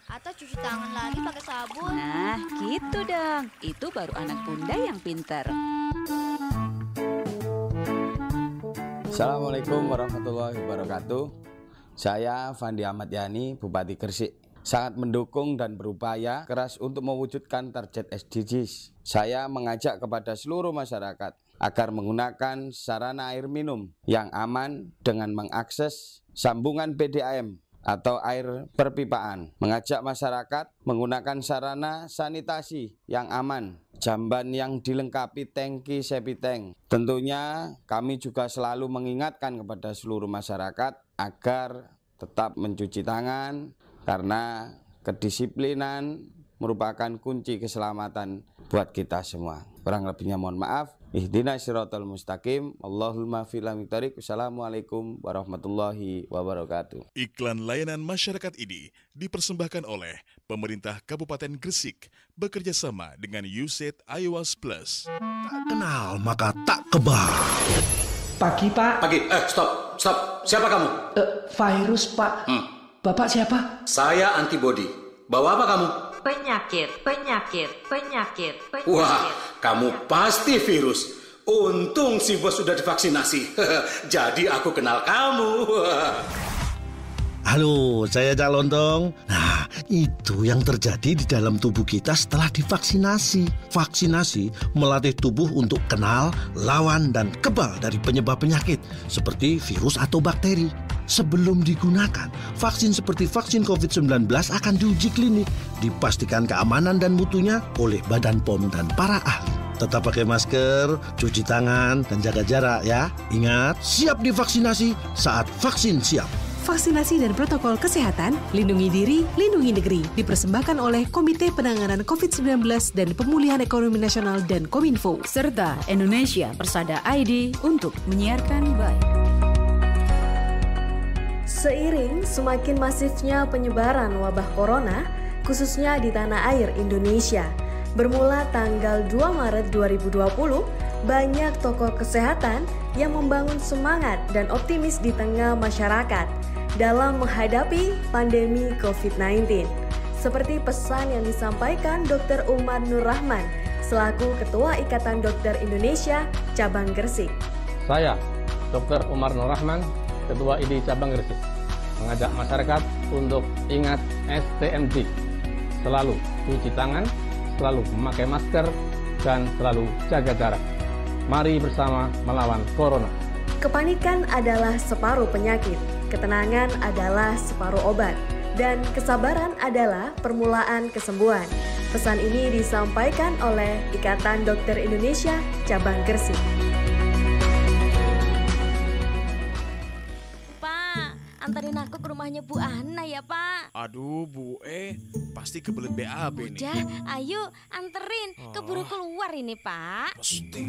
Atta cuci tangan lagi pakai sabun. Nah, gitu dong. Itu baru anak Bunda yang pintar. Assalamualaikum warahmatullahi wabarakatuh. Saya Fandi Ahmad Yani, Bupati Gresik. Sangat mendukung dan berupaya keras untuk mewujudkan target SDGs. Saya mengajak kepada seluruh masyarakat agar menggunakan sarana air minum yang aman dengan mengakses sambungan PDAM atau air perpipaan. Mengajak masyarakat menggunakan sarana sanitasi yang aman, jamban yang dilengkapi tangki septic tank. Tentunya kami juga selalu mengingatkan kepada seluruh masyarakat agar tetap mencuci tangan karena kedisiplinan merupakan kunci keselamatan buat kita semua. Kurang lebihnya mohon maaf. Ihdinas siratal mustaqim. Allahumma fil amiqtarik. Wassalamualaikum warahmatullahi wabarakatuh. Iklan layanan masyarakat ini dipersembahkan oleh Pemerintah Kabupaten Gresik bekerja sama dengan USAID IOWAS Plus. Tak kenal maka tak kebal. Pagi, Pak. Pagi. Stop. Siapa kamu? Virus, Pak. Bapak siapa? Saya antibody. Bawa apa kamu? Penyakit. Wah, kamu pasti virus. Untung si bos sudah divaksinasi. Jadi aku kenal kamu. Halo, saya Cak Lontong. Nah, itu yang terjadi di dalam tubuh kita setelah divaksinasi. Vaksinasi melatih tubuh untuk kenal, lawan, dan kebal dari penyebab penyakit seperti virus atau bakteri. Sebelum digunakan, vaksin seperti vaksin COVID-19 akan diuji klinik, dipastikan keamanan dan mutunya oleh Badan POM dan para ahli. Tetap pakai masker, cuci tangan, dan jaga jarak ya. Ingat, siap divaksinasi saat vaksin siap. Vaksinasi dan protokol kesehatan, lindungi diri, lindungi negeri. Dipersembahkan oleh Komite Penanganan COVID-19 dan Pemulihan Ekonomi Nasional dan Kominfo. Serta Indonesia Persada ID untuk menyiarkan baik. Seiring semakin masifnya penyebaran wabah corona, khususnya di tanah air Indonesia, bermula tanggal 2 Maret 2020, banyak tokoh kesehatan yang membangun semangat dan optimis di tengah masyarakat dalam menghadapi pandemi COVID-19. Seperti pesan yang disampaikan Dr. Umar Nur Rahman, selaku Ketua Ikatan Dokter Indonesia Cabang Gresik. Saya, Dr. Umar Nur Rahman, Ketua ID Cabang Gresik, mengajak masyarakat untuk ingat STMJ, selalu cuci tangan, selalu memakai masker, dan selalu jaga jarak. Mari bersama melawan Corona. Kepanikan adalah separuh penyakit, ketenangan adalah separuh obat, dan kesabaran adalah permulaan kesembuhan. Pesan ini disampaikan oleh Ikatan Dokter Indonesia Cabang Gresik. Antarin aku ke rumahnya Bu Ana ya, Pak. Aduh, Bu pasti kebelet BAB nih. Udah, ayo anterin. Keburu keluar ini, Pak. Mesti.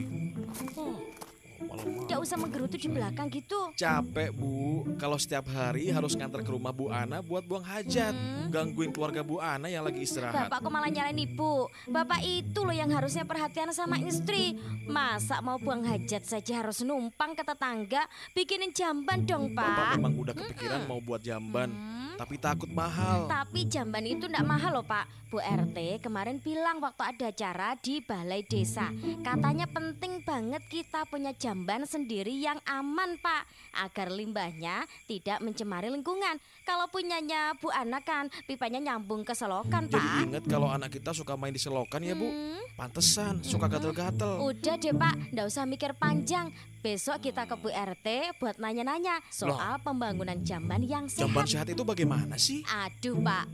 Tidak usah menggerutu di belakang gitu. Capek, Bu. Kalau setiap hari harus nganter ke rumah Bu Ana buat buang hajat. Gangguin keluarga Bu Ana yang lagi istirahat. Bapak kok malah nyalain Ibu? Bapak itu loh yang harusnya perhatian sama istri. Masa mau buang hajat saja harus numpang ke tetangga? Bikinin jamban dong, Pak. Bapak memang udah kepikiran mau buat jamban. Tapi takut mahal. Tapi jamban itu enggak mahal loh, Pak. Bu RT kemarin bilang waktu ada acara di balai desa. Katanya penting banget kita punya jamban sendiri yang aman, Pak. Agar limbahnya tidak mencemari lingkungan. Kalau punyanya Bu Ana kan pipanya nyambung ke selokan, Pak. Jadi ingat kalau anak kita suka main di selokan ya, Bu. Pantesan suka gatel-gatel. Udah deh, Pak. Nggak usah mikir panjang. Besok kita ke Bu RT buat nanya-nanya soal pembangunan jamban yang sehat. Jamban sehat itu bagaimana sih? Aduh, Pak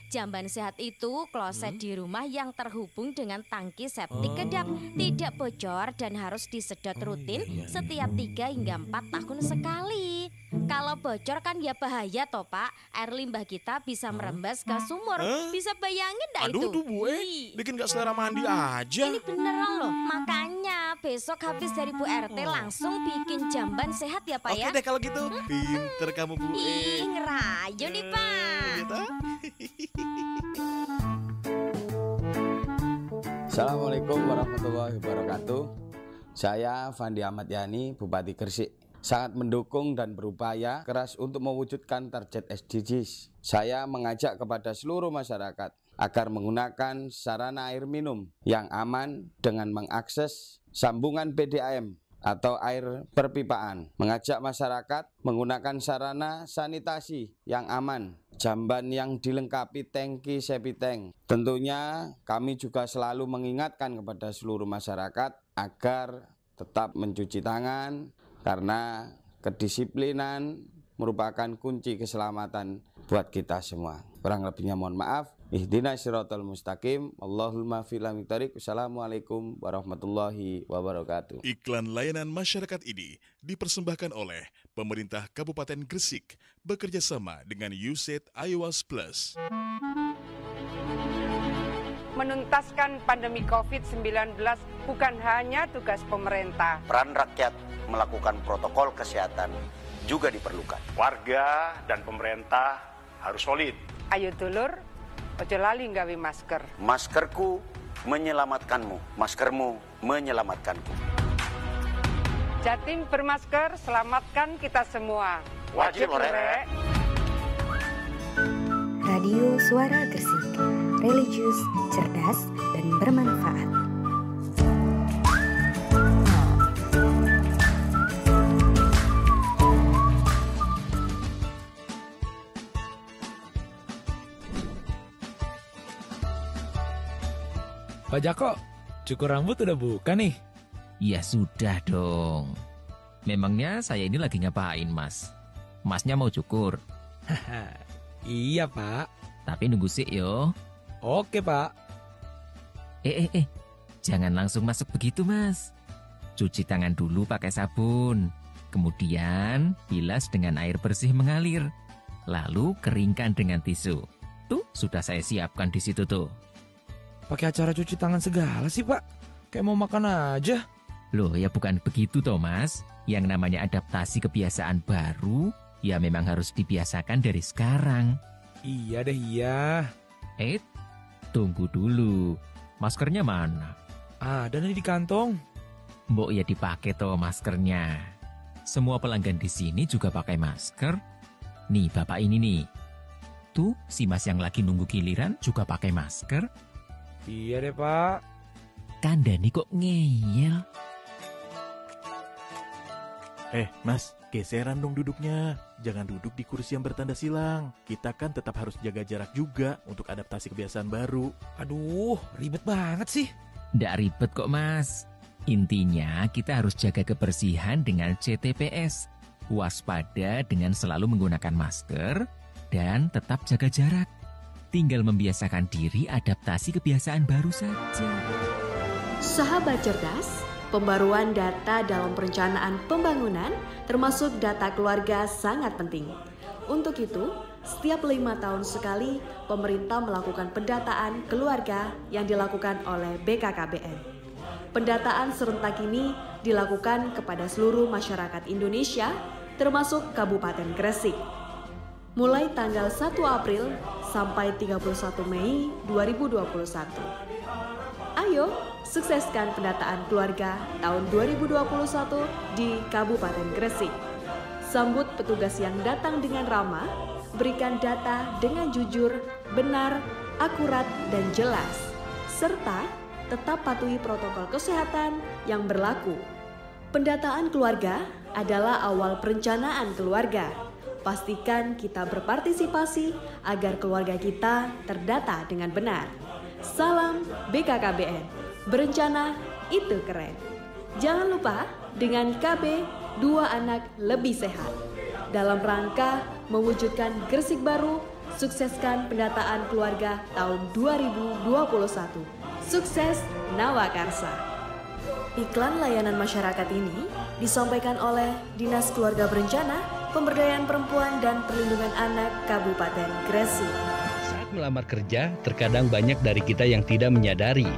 jamban sehat itu kloset di rumah yang terhubung dengan tangki septik kedap, tidak bocor dan harus disedot rutin setiap 3 hingga 4 tahun sekali. Kalau bocor kan ya bahaya toh, Pak. Air limbah kita bisa merembes ke sumur. Bisa bayangin dah itu? Aduh, Bu bikin gak selera mandi aja. Ini beneran loh. Makanya besok habis dari Bu RT langsung bikin jamban sehat ya, Pak. Oke deh kalau gitu. Pinter kamu, Bu ngerayu nih, Pak. Assalamualaikum warahmatullahi wabarakatuh. Saya Fandi Ahmad Yani, Bupati Gresik. Sangat mendukung dan berupaya keras untuk mewujudkan target SDGs. Saya mengajak kepada seluruh masyarakat agar menggunakan sarana air minum yang aman dengan mengakses sambungan PDAM atau air perpipaan. Mengajak masyarakat menggunakan sarana sanitasi yang aman, jamban yang dilengkapi tangki septic tank. Tentunya kami juga selalu mengingatkan kepada seluruh masyarakat agar tetap mencuci tangan, karena kedisiplinan merupakan kunci keselamatan buat kita semua. Kurang lebihnya mohon maaf. Ihdinas siratal mustaqim. Allahumma fil amitarik. Wassalamualaikum warahmatullahi wabarakatuh. Iklan layanan masyarakat ini dipersembahkan oleh Pemerintah Kabupaten Gresik bekerja sama dengan USAID IOWAS Plus. Menuntaskan pandemi COVID-19 bukan hanya tugas pemerintah. Peran rakyat melakukan protokol kesehatan juga diperlukan. Warga dan pemerintah harus solid. Ayo dulur, ojo lali nggawe masker. Maskerku menyelamatkanmu, maskermu menyelamatkanku. Jatim bermasker, selamatkan kita semua. Wajib Rek. Radio Suara Gresik, religius, cerdas, dan bermanfaat. Pak Jako, cukur rambut udah buka nih? Ya sudah dong. Memangnya saya ini lagi ngapain, Mas? Masnya mau cukur? Iya, Pak. Tapi nunggu sih yo. Oke, Pak. Jangan langsung masuk begitu, Mas. Cuci tangan dulu pakai sabun. Kemudian bilas dengan air bersih mengalir. Lalu keringkan dengan tisu. Tuh, sudah saya siapkan di situ tuh. Pakai acara cuci tangan segala sih, Pak. Kayak mau makan aja. Loh, ya bukan begitu toh, Mas. Yang namanya adaptasi kebiasaan baru, ya memang harus dibiasakan dari sekarang. Iya deh, iya. Tunggu dulu. Maskernya mana? Ada nih di kantong. Mbok ya dipakai toh maskernya. Semua pelanggan di sini juga pakai masker. Nih, Bapak ini nih. Tuh, si Mas yang lagi nunggu giliran juga pakai masker. Iya deh, Pak. Kandani kok ngeyel. Mas, geseran dong duduknya. Jangan duduk di kursi yang bertanda silang. Kita kan tetap harus jaga jarak juga untuk adaptasi kebiasaan baru. Aduh, ribet banget sih. Nggak ribet kok, Mas. Intinya kita harus jaga kebersihan dengan CTPS. Waspada dengan selalu menggunakan masker dan tetap jaga jarak. Tinggal membiasakan diri adaptasi kebiasaan baru saja. Sahabat cerdas, pembaruan data dalam perencanaan pembangunan termasuk data keluarga sangat penting. Untuk itu, setiap 5 tahun sekali pemerintah melakukan pendataan keluarga yang dilakukan oleh BKKBN. Pendataan serentak ini dilakukan kepada seluruh masyarakat Indonesia, termasuk Kabupaten Gresik. Mulai tanggal 1 April sampai 31 Mei 2021. Ayo, sukseskan pendataan keluarga tahun 2021 di Kabupaten Gresik. Sambut petugas yang datang dengan ramah, berikan data dengan jujur, benar, akurat, dan jelas, serta tetap patuhi protokol kesehatan yang berlaku. Pendataan keluarga adalah awal perencanaan keluarga. Pastikan kita berpartisipasi agar keluarga kita terdata dengan benar. Salam BKKBN. Berencana itu keren. Jangan lupa dengan KB 2 anak lebih sehat. Dalam rangka mewujudkan Gresik baru, sukseskan pendataan keluarga tahun 2021. Sukses Nawakarsa. Iklan layanan masyarakat ini disampaikan oleh Dinas Keluarga Berencana, Pemberdayaan Perempuan dan Perlindungan Anak Kabupaten Gresik. Saat melamar kerja, terkadang banyak dari kita yang tidak menyadari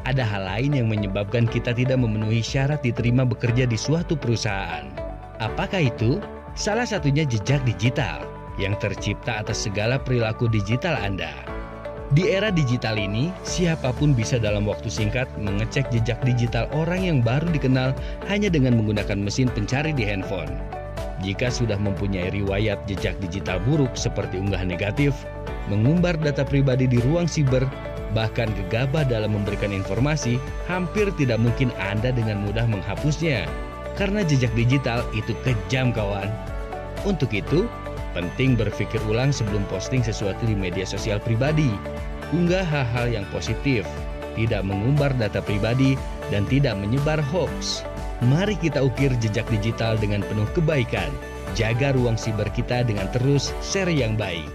ada hal lain yang menyebabkan kita tidak memenuhi syarat diterima bekerja di suatu perusahaan. Apakah itu? Salah satunya jejak digital yang tercipta atas segala perilaku digital Anda. Di era digital ini, siapapun bisa dalam waktu singkat mengecek jejak digital orang yang baru dikenal hanya dengan menggunakan mesin pencari di handphone. Jika sudah mempunyai riwayat jejak digital buruk seperti unggah negatif, mengumbar data pribadi di ruang siber, bahkan gegabah dalam memberikan informasi, hampir tidak mungkin Anda dengan mudah menghapusnya. Karena jejak digital itu kejam, kawan. Untuk itu, penting berpikir ulang sebelum posting sesuatu di media sosial pribadi. Unggah hal-hal yang positif, tidak mengumbar data pribadi, dan tidak menyebar hoax. Mari kita ukir jejak digital dengan penuh kebaikan. Jaga ruang siber kita dengan terus share yang baik.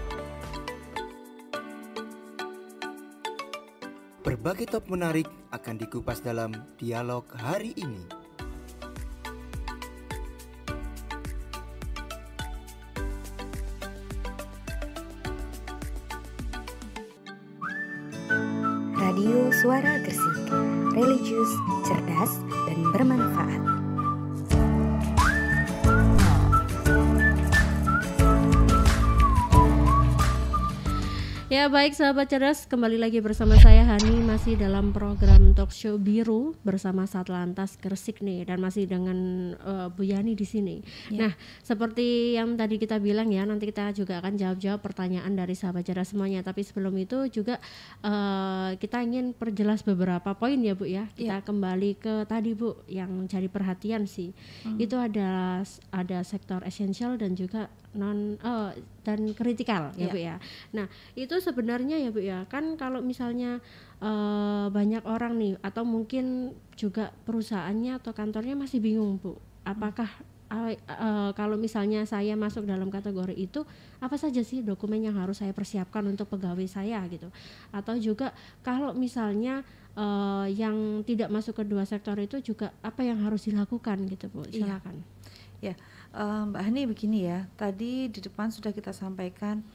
Berbagai top menarik akan dikupas dalam dialog hari ini. Radio Suara Gresik, religius, cerdas, dan bermanfaat. Ya baik sahabat cerdas, kembali lagi bersama saya Hani, masih dalam program Talk Show Biru bersama Satlantas Gresik nih, dan masih dengan Bu Yani di sini. Ya. Nah, seperti yang tadi kita bilang ya, nanti kita juga akan jawab pertanyaan dari sahabat cerdas semuanya. Tapi sebelum itu juga kita ingin perjelas beberapa poin ya Bu ya. Kita kembali ke tadi Bu yang jadi perhatian sih. Itu ada sektor esensial dan juga dan kritikal ya Bu ya. Nah, itu sebenarnya ya Bu ya, kan kalau misalnya banyak orang nih atau mungkin juga perusahaannya atau kantornya masih bingung Bu, apakah kalau misalnya saya masuk dalam kategori itu, apa saja sih dokumen yang harus saya persiapkan untuk pegawai saya gitu. Atau juga kalau misalnya yang tidak masuk ke dua sektor itu juga apa yang harus dilakukan gitu Bu, silakan. Ya, Mbak Hani begini ya, tadi di depan sudah kita sampaikan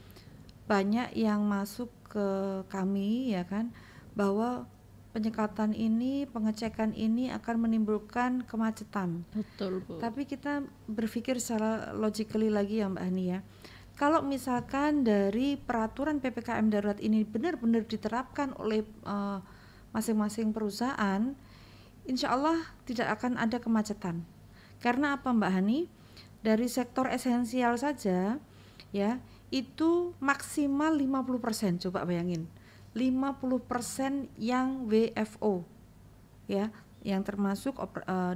banyak yang masuk ke kami ya kan, bahwa penyekatan ini, pengecekan ini akan menimbulkan kemacetan. Betul Bu. Tapi kita berpikir secara logically lagi ya Mbak Hani ya, kalau misalkan dari peraturan PPKM darurat ini benar-benar diterapkan oleh masing-masing perusahaan, insya Allah tidak akan ada kemacetan. Karena apa Mbak Hani? Dari sektor esensial saja ya, itu maksimal 50%, coba bayangin. 50% yang WFO. ya, yang termasuk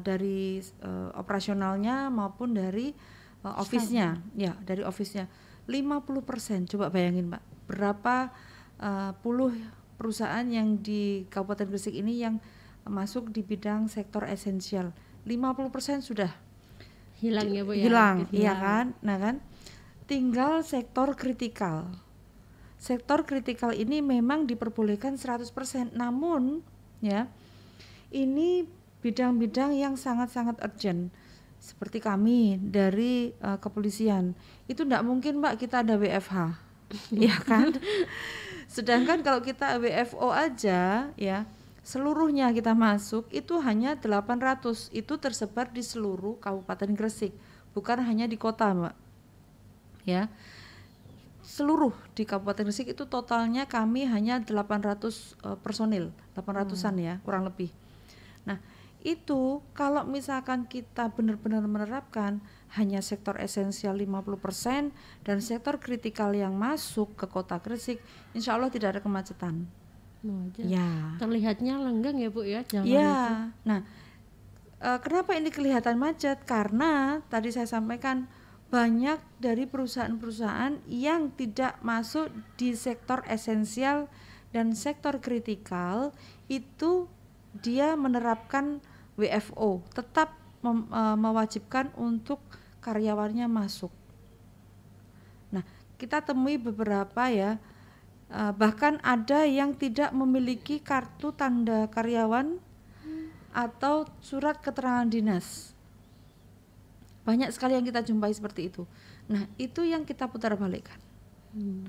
dari operasionalnya maupun dari office-nya, ya, dari office-nya. 50%, coba bayangin Mbak, berapa puluh perusahaan yang di Kabupaten Gresik ini yang masuk di bidang sektor esensial. 50% sudah hilang ya Bu ya. Hilang, iya kan? Nah kan, tinggal sektor kritikal. Sektor kritikal ini memang diperbolehkan 100%, namun ya ini bidang-bidang yang sangat-sangat urgent. Seperti kami dari kepolisian, itu tidak mungkin Mbak kita ada WFH, ya kan? Sedangkan kalau kita WFO aja ya, seluruhnya kita masuk itu hanya 800, itu tersebar di seluruh Kabupaten Gresik, bukan hanya di kota Mbak. Ya. Seluruh di Kabupaten Gresik itu totalnya kami hanya 800 personil, 800-an ya, kurang lebih. Nah, itu kalau misalkan kita benar-benar menerapkan hanya sektor esensial 50% dan sektor kritikal yang masuk ke kota Gresik, insya Allah tidak ada kemacetan. Ya. Terlihatnya lenggang ya Bu ya jalan ya. itu. Nah, kenapa ini kelihatan macet? Karena tadi saya sampaikan banyak dari perusahaan-perusahaan yang tidak masuk di sektor esensial dan sektor kritikal itu dia menerapkan WFO, tetap mewajibkan untuk karyawannya masuk. Nah, kita temui beberapa ya, bahkan ada yang tidak memiliki kartu tanda karyawan atau surat keterangan dinas. Banyak sekali yang kita jumpai seperti itu. Nah, itu yang kita putar balikkan.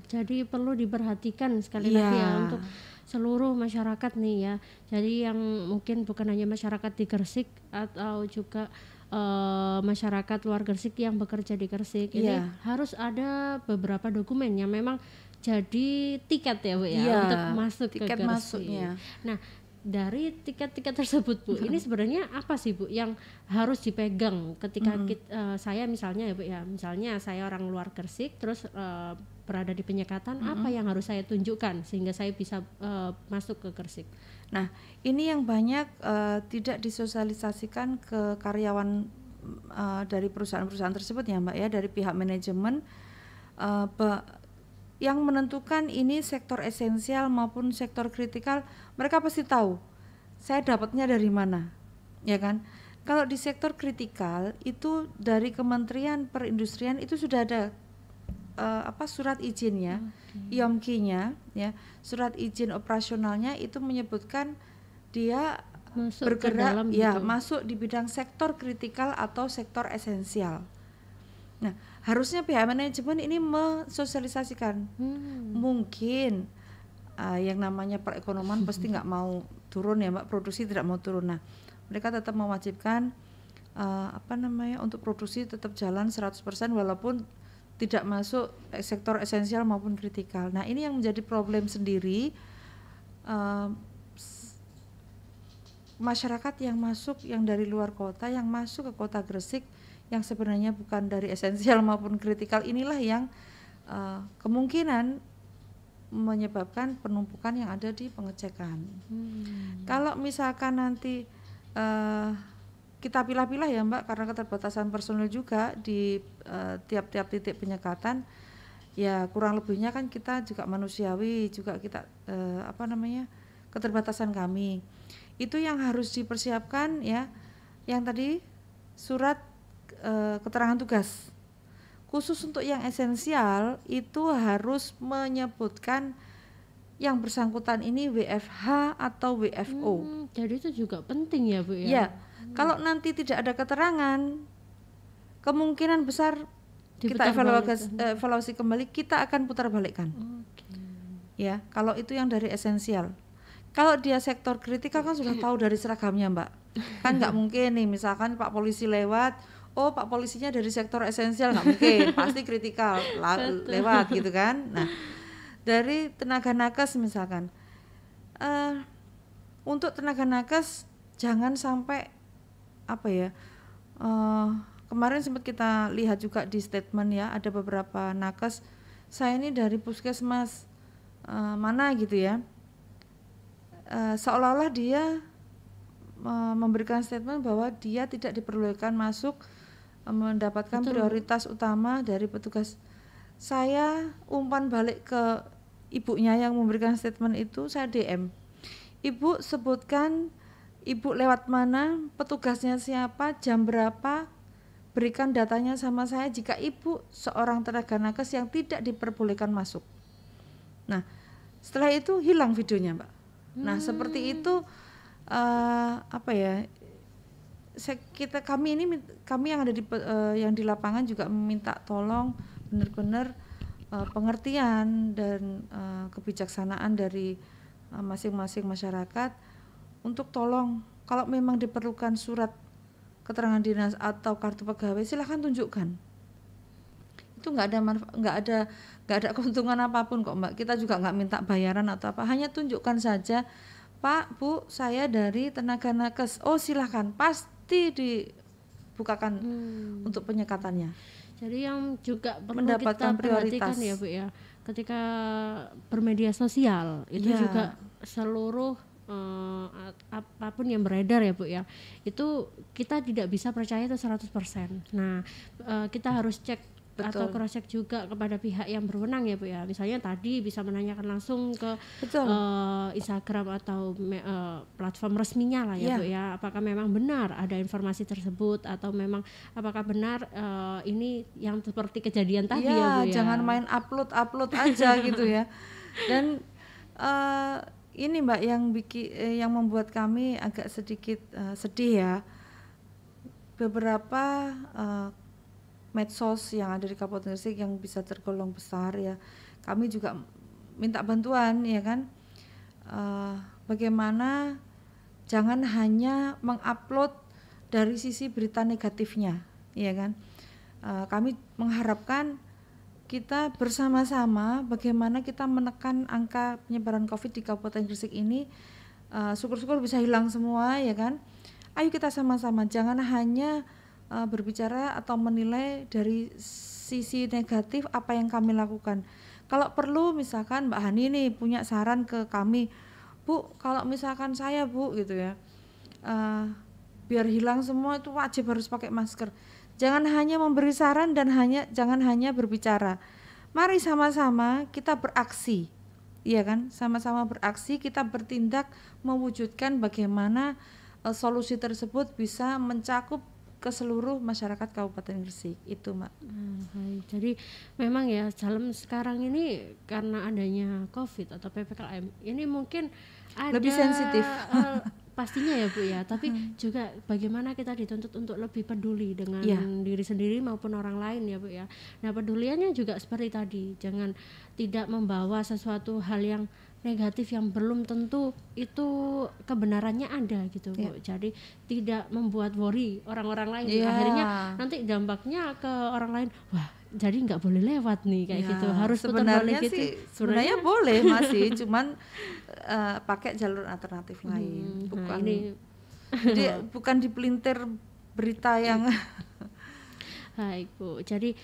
Jadi perlu diperhatikan sekali lagi ya untuk seluruh masyarakat nih ya. Jadi yang mungkin bukan hanya masyarakat di Gresik atau juga masyarakat luar Gresik yang bekerja di Gresik, ini harus ada beberapa dokumen yang memang jadi tiket ya Bu ya, untuk masuk tiket ke Gresik. Masuknya. Nah, dari tiket-tiket tersebut Bu, ini sebenarnya apa sih Bu yang harus dipegang ketika saya misalnya ya Bu ya, misalnya saya orang luar Gresik terus berada di penyekatan, apa yang harus saya tunjukkan sehingga saya bisa masuk ke Gresik? Nah, ini yang banyak tidak disosialisasikan ke karyawan dari perusahaan-perusahaan tersebut ya Mbak ya, dari pihak manajemen yang menentukan ini sektor esensial maupun sektor kritikal, mereka pasti tahu saya dapatnya dari mana, ya kan? Kalau di sektor kritikal itu dari Kementerian Perindustrian itu sudah ada surat izinnya, IOMKI-nya, ya, surat izin operasionalnya itu menyebutkan dia masuk bergerak, dalam ya, gitu. masuk di bidang sektor kritikal atau sektor esensial. Nah, harusnya pihak manajemen ini mensosialisasikan. Mungkin yang namanya perekonomian pasti nggak mau turun ya Mbak, produksi tidak mau turun. Nah, mereka tetap mewajibkan untuk produksi tetap jalan 100% walaupun tidak masuk sektor esensial maupun kritikal. Nah, ini yang menjadi problem sendiri, masyarakat yang masuk yang dari luar kota, yang masuk ke kota Gresik yang sebenarnya bukan dari esensial maupun kritikal, inilah yang kemungkinan menyebabkan penumpukan yang ada di pengecekan. Kalau misalkan nanti kita pilah-pilah ya Mbak, karena keterbatasan personil juga di tiap-tiap titik penyekatan, ya kurang lebihnya kan kita juga manusiawi, juga kita keterbatasan kami. Itu yang harus dipersiapkan ya, yang tadi surat keterangan tugas khusus untuk yang esensial itu harus menyebutkan yang bersangkutan ini WFH atau WFO. Jadi itu juga penting ya Bu ya. Ya, kalau nanti tidak ada keterangan, kemungkinan besar kita evaluasi kembali, kita akan putar balikkan. Ya, kalau itu yang dari esensial. Kalau dia sektor kritikal kan sudah tahu dari seragamnya Mbak. Kan nggak mungkin nih misalkan Pak Polisi lewat, oh Pak Polisinya dari sektor esensial, nggak mungkin, pasti kritikal lewat gitu kan. Nah, dari tenaga nakes misalkan, untuk tenaga nakes jangan sampai kemarin sempat kita lihat juga di statement ya, ada beberapa nakes, saya ini dari puskesmas mana gitu ya, seolah-olah dia memberikan statement bahwa dia tidak diperbolehkan masuk mendapatkan Betul. prioritas utama dari petugas. Saya umpan balik ke ibunya yang memberikan statement itu, saya DM. Ibu sebutkan ibu lewat mana, petugasnya siapa, jam berapa, berikan datanya sama saya jika ibu seorang tenaga nakes yang tidak diperbolehkan masuk. Nah, setelah itu hilang videonya, Mbak. Nah, seperti itu kami yang ada yang di lapangan juga meminta tolong benar-benar pengertian dan kebijaksanaan dari masing-masing masyarakat untuk tolong kalau memang diperlukan surat keterangan dinas atau kartu pegawai silahkan tunjukkan. Itu nggak ada keuntungan apapun kok, Mbak. Kita juga nggak minta bayaran atau apa, hanya tunjukkan saja, Pak, Bu, saya dari tenaga nakes. Oh, silahkan, pasti dibukakan untuk penyekatannya. Jadi yang juga perlu mendapatkan kita perhatikan prioritas ya Bu ya, ketika bermedia sosial itu juga seluruh apapun yang beredar ya Bu ya, itu kita tidak bisa percaya itu 100%. Nah, kita harus cek atau cross check juga kepada pihak yang berwenang ya Bu ya. Misalnya tadi bisa menanyakan langsung ke Instagram atau platform resminya lah ya Bu ya, apakah memang benar ada informasi tersebut atau memang apakah benar ini yang seperti kejadian tadi ya Bu ya. Jangan main upload aja gitu ya. Dan ini Mbak yang membuat kami agak sedikit sedih ya. Beberapa medsos yang ada di Kabupaten Gresik yang bisa tergolong besar ya, kami juga minta bantuan ya kan, bagaimana jangan hanya mengupload dari sisi berita negatifnya ya kan. Kami mengharapkan kita bersama-sama bagaimana kita menekan angka penyebaran COVID di Kabupaten Gresik ini, syukur-syukur bisa hilang semua ya kan. Ayo kita sama-sama, jangan hanya berbicara atau menilai dari sisi negatif apa yang kami lakukan. Kalau perlu misalkan Mbak Hani nih punya saran ke kami, Bu, kalau misalkan saya Bu gitu ya, biar hilang semua itu wajib harus pakai masker. Jangan hanya memberi saran dan jangan hanya berbicara. Mari sama-sama kita beraksi, iya kan? Sama-sama beraksi, kita bertindak mewujudkan bagaimana solusi tersebut bisa mencakup ke seluruh masyarakat Kabupaten Gresik itu, Mbak. Jadi memang ya dalam sekarang ini karena adanya COVID atau PPKM ini mungkin ada lebih sensitif. Pastinya ya Bu ya, tapi juga bagaimana kita dituntut untuk lebih peduli dengan diri sendiri maupun orang lain ya Bu ya. Nah, peduliannya juga seperti tadi, jangan tidak membawa sesuatu hal yang negatif yang belum tentu itu kebenarannya ada gitu Bu. Jadi tidak membuat worry orang-orang lain. Akhirnya nanti dampaknya ke orang lain, wah jadi nggak boleh lewat nih kayak gitu, harus putar balik gitu. Sebenarnya boleh masih, cuman pakai jalur alternatif lain, bukan jadi bukan dipelintir berita yang baik Bu. Jadi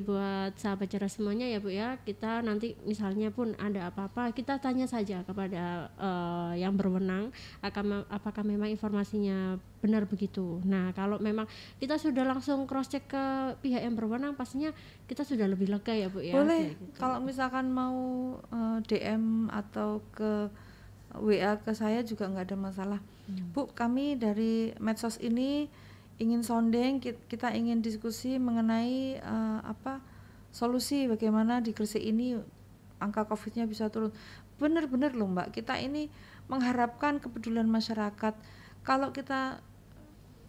buat sahabat cerdas semuanya ya Bu ya, kita nanti misalnya pun ada apa-apa kita tanya saja kepada yang berwenang apakah memang informasinya benar begitu. Nah, kalau memang kita sudah langsung cross check ke pihak yang berwenang, pastinya kita sudah lebih lega ya Bu ya. Boleh gitu. Kalau misalkan mau DM atau ke WA ke saya juga nggak ada masalah. Bu, kami dari medsos ini ingin sounding, kita ingin diskusi mengenai solusi bagaimana di Gresik ini angka COVID-nya bisa turun. Benar-benar loh Mbak, kita ini mengharapkan kepedulian masyarakat. Kalau kita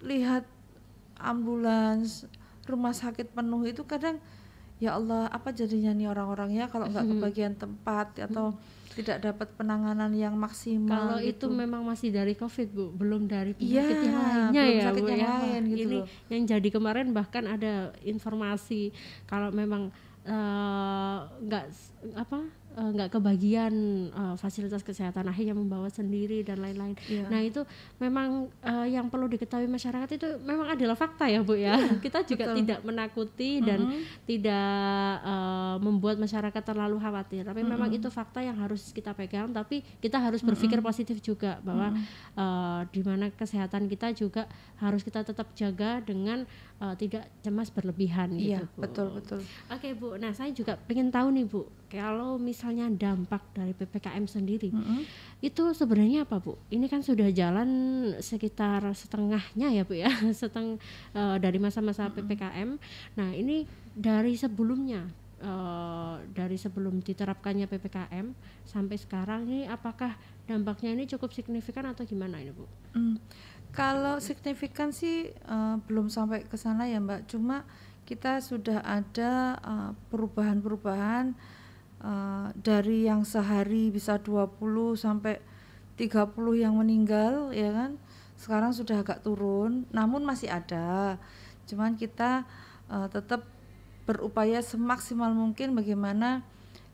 lihat ambulans, rumah sakit penuh itu kadang ya Allah, apa jadinya nih orang-orang ya kalau nggak kebagian tempat atau tidak dapat penanganan yang maksimal. Kalau gitu. itu memang masih dari COVID Bu, belum dari penyakit yang lainnya belum ya sakit Bu yang ya. lain, gitu ini loh. yang jadi kemarin bahkan ada informasi kalau memang nggak kebagian fasilitas kesehatan, akhirnya membawa sendiri dan lain-lain. Nah itu memang yang perlu diketahui masyarakat itu memang adalah fakta ya Bu ya. Kita juga tidak menakuti dan tidak membuat masyarakat terlalu khawatir, tapi memang itu fakta yang harus kita pegang, tapi kita harus berpikir positif juga bahwa di mana kesehatan kita juga harus kita tetap jaga dengan tidak cemas berlebihan gitu. Bu. Betul. Oke Bu, nah saya juga pengen tahu nih Bu, kalau misalnya dampak dari PPKM sendiri itu sebenarnya apa Bu? Ini kan sudah jalan sekitar setengahnya ya Bu ya, dari masa-masa PPKM. Nah ini dari sebelumnya, dari sebelum diterapkannya PPKM sampai sekarang ini, apakah dampaknya ini cukup signifikan atau gimana ini Bu? Kalau signifikan sih belum sampai ke sana ya Mbak, cuma kita sudah ada perubahan-perubahan dari yang sehari bisa 20 sampai 30 yang meninggal ya kan, sekarang sudah agak turun, namun masih ada, cuman kita tetap berupaya semaksimal mungkin bagaimana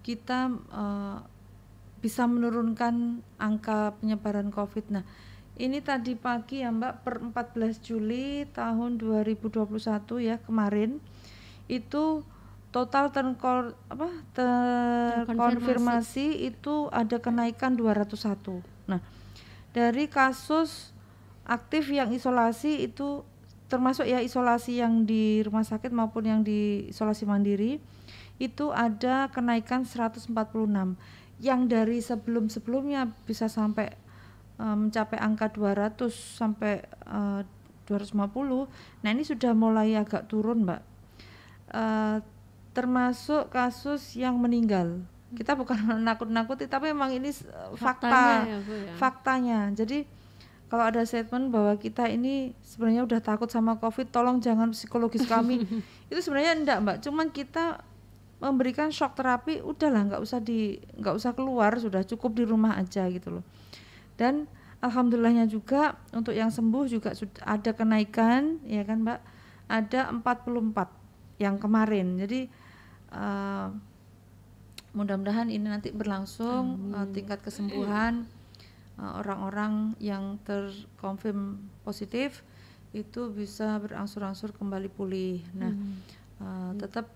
kita bisa menurunkan angka penyebaran COVID. Nah ini tadi pagi ya Mbak, per 14 Juli tahun 2021 ya kemarin, itu total terkonfirmasi itu ada kenaikan 201. Nah dari kasus aktif yang isolasi itu termasuk ya isolasi yang di rumah sakit maupun yang di isolasi mandiri, itu ada kenaikan 146, yang dari sebelum-sebelumnya bisa sampai mencapai angka 200 sampai 250. Nah ini sudah mulai agak turun Mbak, termasuk kasus yang meninggal. Kita bukan nakut-nakuti, tapi memang ini faktanya. Jadi kalau ada statement bahwa kita ini sebenarnya udah takut sama COVID, tolong jangan psikologis kami. Itu sebenarnya enggak Mbak, cuman kita memberikan shock terapi, udahlah nggak usah keluar, sudah cukup di rumah aja gitu loh. Dan alhamdulillahnya juga untuk yang sembuh juga sudah ada kenaikan ya kan Mbak, ada 44 yang kemarin. Jadi mudah-mudahan ini nanti berlangsung tingkat kesembuhan orang-orang yang terkonfirm positif itu bisa berangsur-angsur kembali pulih. Nah tetap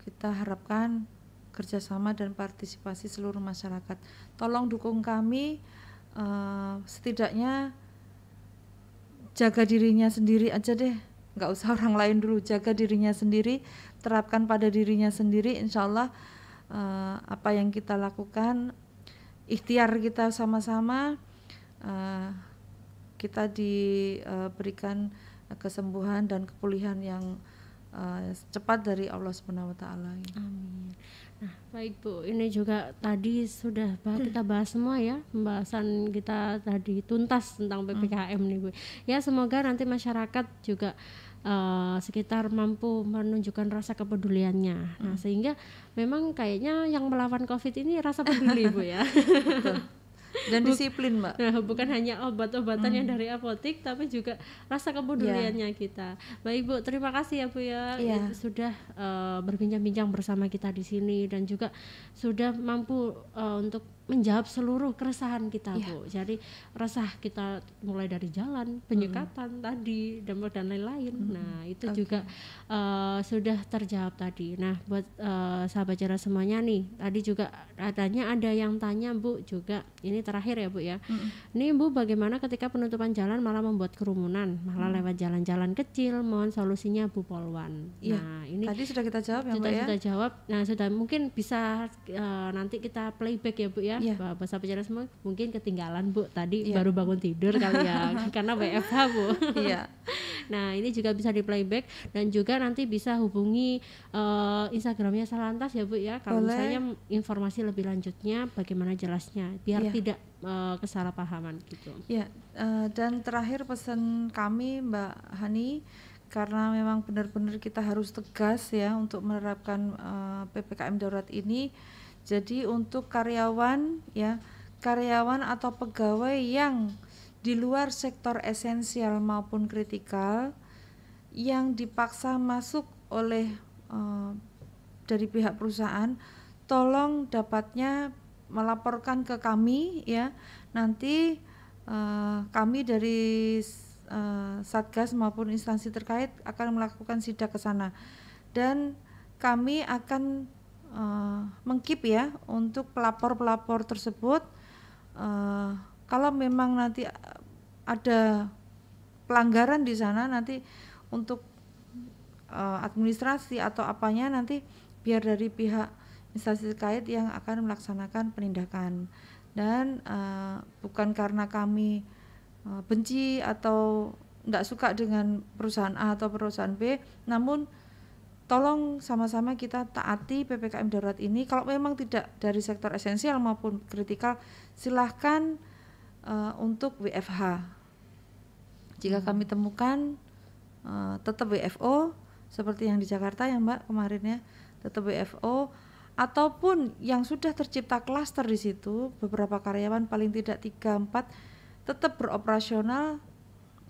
kita harapkan kerjasama dan partisipasi seluruh masyarakat. Tolong dukung kami, setidaknya jaga dirinya sendiri aja deh, nggak usah orang lain dulu, jaga dirinya sendiri, terapkan pada dirinya sendiri, insya Allah apa yang kita lakukan, ikhtiar kita sama-sama, kita diberikan kesembuhan dan kepulihan yang cepat dari Allah Subhanahu wa Ta'ala. Amin. Nah, baik Bu, ini juga tadi sudah kita bahas semua ya, pembahasan kita tadi tuntas tentang PPKM nih Bu. Ya semoga nanti masyarakat juga sekitar mampu menunjukkan rasa kepeduliannya. Nah sehingga memang kayaknya yang melawan COVID ini rasa peduli Bu ya. Betul. Dan disiplin Mbak. Nah, bukan hanya obat-obatan yang dari apotik, tapi juga rasa kepeduliannya kita. Baik Bu, terima kasih ya Bu ya, sudah berbincang-bincang bersama kita di sini dan juga sudah mampu untuk menjawab seluruh keresahan kita Bu. Jadi resah kita mulai dari jalan, penyekatan tadi dan lain-lain. Nah itu juga sudah terjawab tadi. Nah buat sahabat Cerdas semuanya nih, tadi juga ada yang tanya Bu juga, ini terakhir ya Bu ya. Ini Bu, bagaimana ketika penutupan jalan malah membuat kerumunan, malah lewat jalan-jalan kecil, mohon solusinya Bu Polwan. Nah ini tadi sudah kita jawab ya Mbak ya. Sudah jawab. Nah sudah, mungkin bisa nanti kita playback ya Bu ya. Bapak sahabat Cerdas semua mungkin ketinggalan Bu tadi baru bangun tidur kali ya karena WFH Bu. Nah ini juga bisa di playback dan juga nanti bisa hubungi Instagramnya Salantas ya Bu ya, kalau misalnya informasi lebih lanjutnya bagaimana jelasnya biar tidak kesalahpahaman gitu. Dan terakhir pesan kami Mbak Hani, karena memang benar-benar kita harus tegas ya untuk menerapkan PPKM darurat ini. Jadi untuk karyawan atau pegawai yang di luar sektor esensial maupun kritikal yang dipaksa masuk oleh dari pihak perusahaan, tolong dapatnya melaporkan ke kami ya. Nanti kami dari Satgas maupun instansi terkait akan melakukan sidak ke sana, dan kami akan mengkeep ya untuk pelapor-pelapor tersebut. Kalau memang nanti ada pelanggaran di sana, nanti untuk administrasi atau apanya nanti biar dari pihak instansi terkait yang akan melaksanakan penindakan. Dan bukan karena kami benci atau tidak suka dengan perusahaan A atau perusahaan B, namun tolong sama-sama kita taati PPKM darurat ini. Kalau memang tidak dari sektor esensial maupun kritikal, silahkan untuk WFH. Jika kami temukan tetap WFO seperti yang di Jakarta ya Mbak kemarin ya, tetap WFO, ataupun yang sudah tercipta klaster di situ, beberapa karyawan paling tidak 3-4 tetap beroperasional,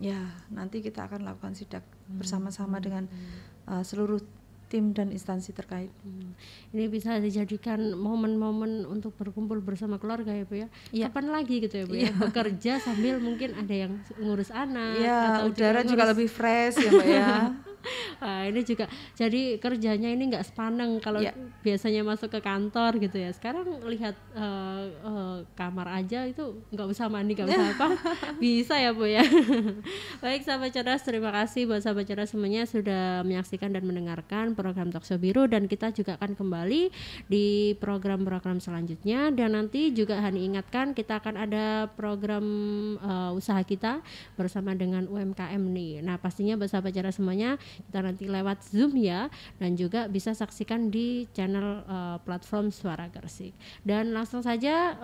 ya nanti kita akan lakukan sidak bersama-sama dengan seluruh tim dan instansi terkait. Ini bisa dijadikan momen-momen untuk berkumpul bersama keluarga ya Bu ya. Kapan lagi gitu ya Bu ya, bekerja sambil mungkin ada yang ngurus anak, atau udara juga lebih fresh ya Mbak ya. Ini juga jadi kerjanya ini nggak sepaneng kalau biasanya masuk ke kantor gitu ya. Sekarang lihat kamar aja itu nggak usah mandi, nggak usah apa, bisa ya Bu ya. Baik sahabat cerdas, terima kasih buat sahabat cerdas semuanya sudah menyaksikan dan mendengarkan program Talkshow Biru, dan kita juga akan kembali di program-program selanjutnya. Dan nanti juga Hani ingatkan kita akan ada program usaha kita bersama dengan UMKM nih. Nah pastinya buat sahabat cerdas semuanya kita nanti lewat Zoom ya, dan juga bisa saksikan di channel platform Suara Gresik. Dan langsung saja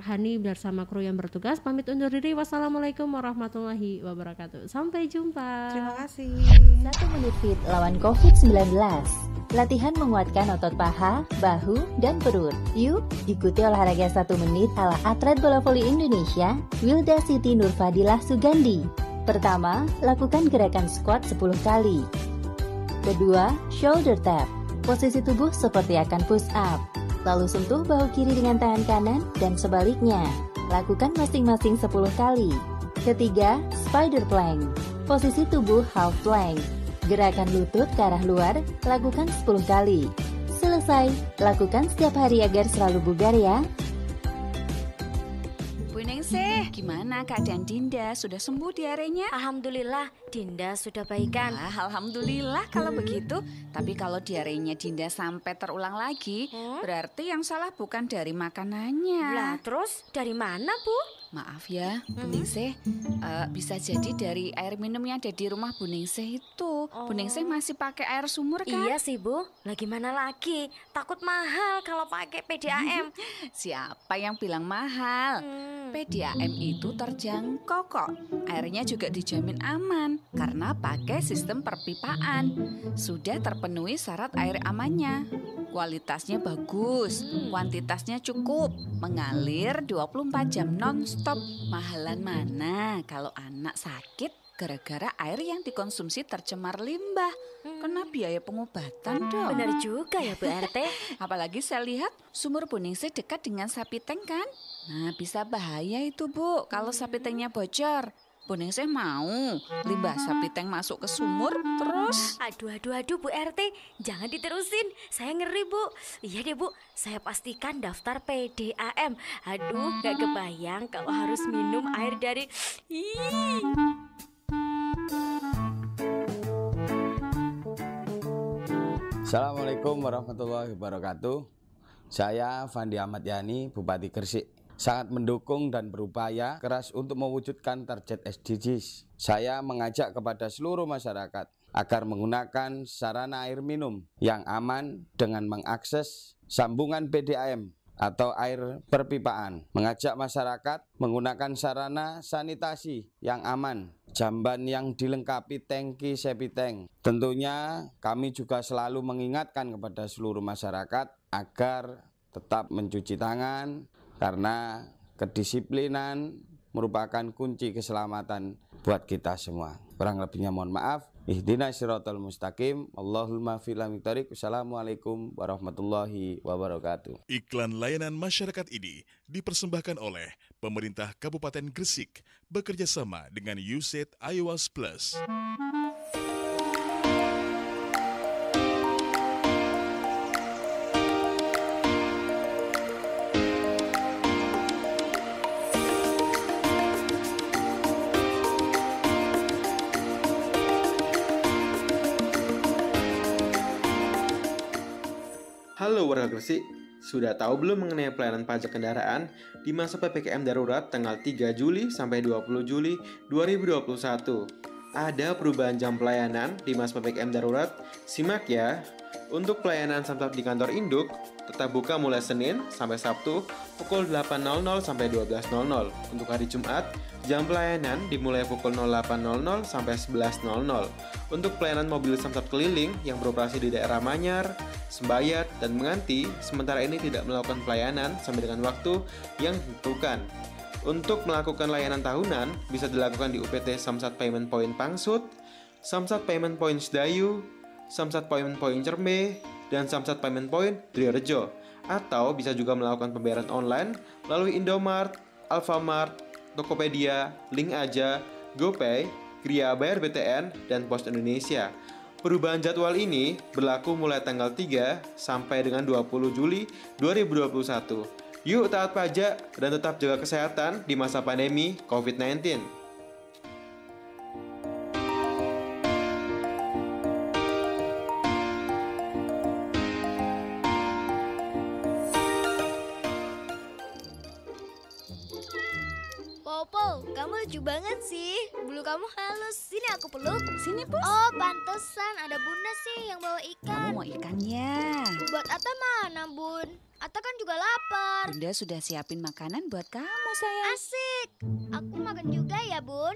Hani bersama kru yang bertugas pamit undur diri. Wassalamualaikum warahmatullahi wabarakatuh. Sampai jumpa. Terima kasih. 1 menit fit lawan COVID-19. Latihan menguatkan otot paha, bahu, dan perut. Yuk, ikuti olahraga 1 menit ala atlet bola voli Indonesia, Wilda Siti Nurfadilah Sugandi. Pertama, lakukan gerakan squat 10 kali. Kedua, shoulder tap. Posisi tubuh seperti akan push up. Lalu sentuh bahu kiri dengan tangan kanan dan sebaliknya. Lakukan masing-masing 10 kali. Ketiga, spider plank. Posisi tubuh half plank. Gerakan lutut ke arah luar, lakukan 10 kali. Selesai, lakukan setiap hari agar selalu bugar ya. Bu Ningsih, gimana keadaan Dinda? Sudah sembuh diarenya? Alhamdulillah, Dinda sudah baikan. Alhamdulillah kalau begitu. Tapi kalau diarenya Dinda sampai terulang lagi, berarti yang salah bukan dari makanannya. Lah, terus dari mana Bu? Maaf ya, Bu Ningsih, bisa jadi dari air minum yang ada di rumah Bu Ningsih itu. Bu Ningsih masih pakai air sumur kan? Iya sih Bu, lah gimana lagi? Takut mahal kalau pakai PDAM. Siapa yang bilang mahal? PDAM itu terjangkau kok. Airnya juga dijamin aman karena pakai sistem perpipaan. Sudah terpenuhi syarat air amannya. Kualitasnya bagus, kuantitasnya cukup, mengalir 24 jam non-stop. Mahalan mana kalau anak sakit gara-gara air yang dikonsumsi tercemar limbah. Kena biaya pengobatan dong. Benar juga ya Bu RT. Apalagi saya lihat sumur Bu Ningsih dekat dengan sapi tank kan. Nah bisa bahaya itu Bu kalau sapi tanknya bocor. Bu Ningsih mau limbah sapi tank masuk ke sumur terus? Aduh Bu RT, jangan diterusin. Saya ngeri Bu. Iya deh Bu, saya pastikan daftar PDAM. Aduh, gak kebayang kalau harus minum air dari... Assalamualaikum warahmatullahi wabarakatuh. Saya Fandi Ahmad Yani, Bupati Gresik. Sangat mendukung dan berupaya keras untuk mewujudkan target SDGs. Saya mengajak kepada seluruh masyarakat agar menggunakan sarana air minum yang aman dengan mengakses sambungan PDAM atau air perpipaan. Mengajak masyarakat menggunakan sarana sanitasi yang aman, jamban yang dilengkapi tangki septic tank. Tentunya kami juga selalu mengingatkan kepada seluruh masyarakat agar tetap mencuci tangan, karena kedisiplinan merupakan kunci keselamatan buat kita semua. Kurang lebihnya mohon maaf. Ihdinas siratal mustaqim. Allahumma fil amiqtarik. Wassalamualaikum warahmatullahi wabarakatuh. Iklan layanan masyarakat ini dipersembahkan oleh Pemerintah Kabupaten Gresik bekerja sama dengan USAID IOWAS Plus. Halo warga Gresik, sudah tahu belum mengenai pelayanan pajak kendaraan di masa PPKM darurat tanggal 3 Juli sampai 20 Juli 2021? Ada perubahan jam pelayanan di masa PPKM darurat, simak ya. Untuk pelayanan samsat di kantor induk, tetap buka mulai Senin sampai Sabtu pukul 8.00 sampai 12.00. Untuk hari Jumat, jam pelayanan dimulai pukul 08.00 sampai 11.00. Untuk pelayanan mobil samsat keliling yang beroperasi di daerah Manyar, Sembayat, dan Menganti, sementara ini tidak melakukan pelayanan sampai dengan waktu yang ditentukan. Untuk melakukan layanan tahunan, bisa dilakukan di UPT Samsat Payment Point Pangsut, Samsat Payment Point Sedayu, Samsat Payment Point Cerme, dan Samsat Payment Point Triorejo. Atau bisa juga melakukan pembayaran online melalui Indomart, Alfamart, Tokopedia, Link Aja, GoPay, Kria Bayar BTN, dan Pos Indonesia. Perubahan jadwal ini berlaku mulai tanggal 3 sampai dengan 20 Juli 2021. Yuk taat pajak dan tetap jaga kesehatan di masa pandemi COVID-19. Popo, kamu lucu banget sih. Bulu kamu halus. Sini aku peluk. Sini, Pus. Oh, pantesan ada Bunda sih yang bawa ikan. Kamu mau ikannya? Buat Ata mana, Bun? Ata kan juga lapar. Bunda sudah siapin makanan buat kamu, sayang. Asik. Aku makan juga ya, Bun.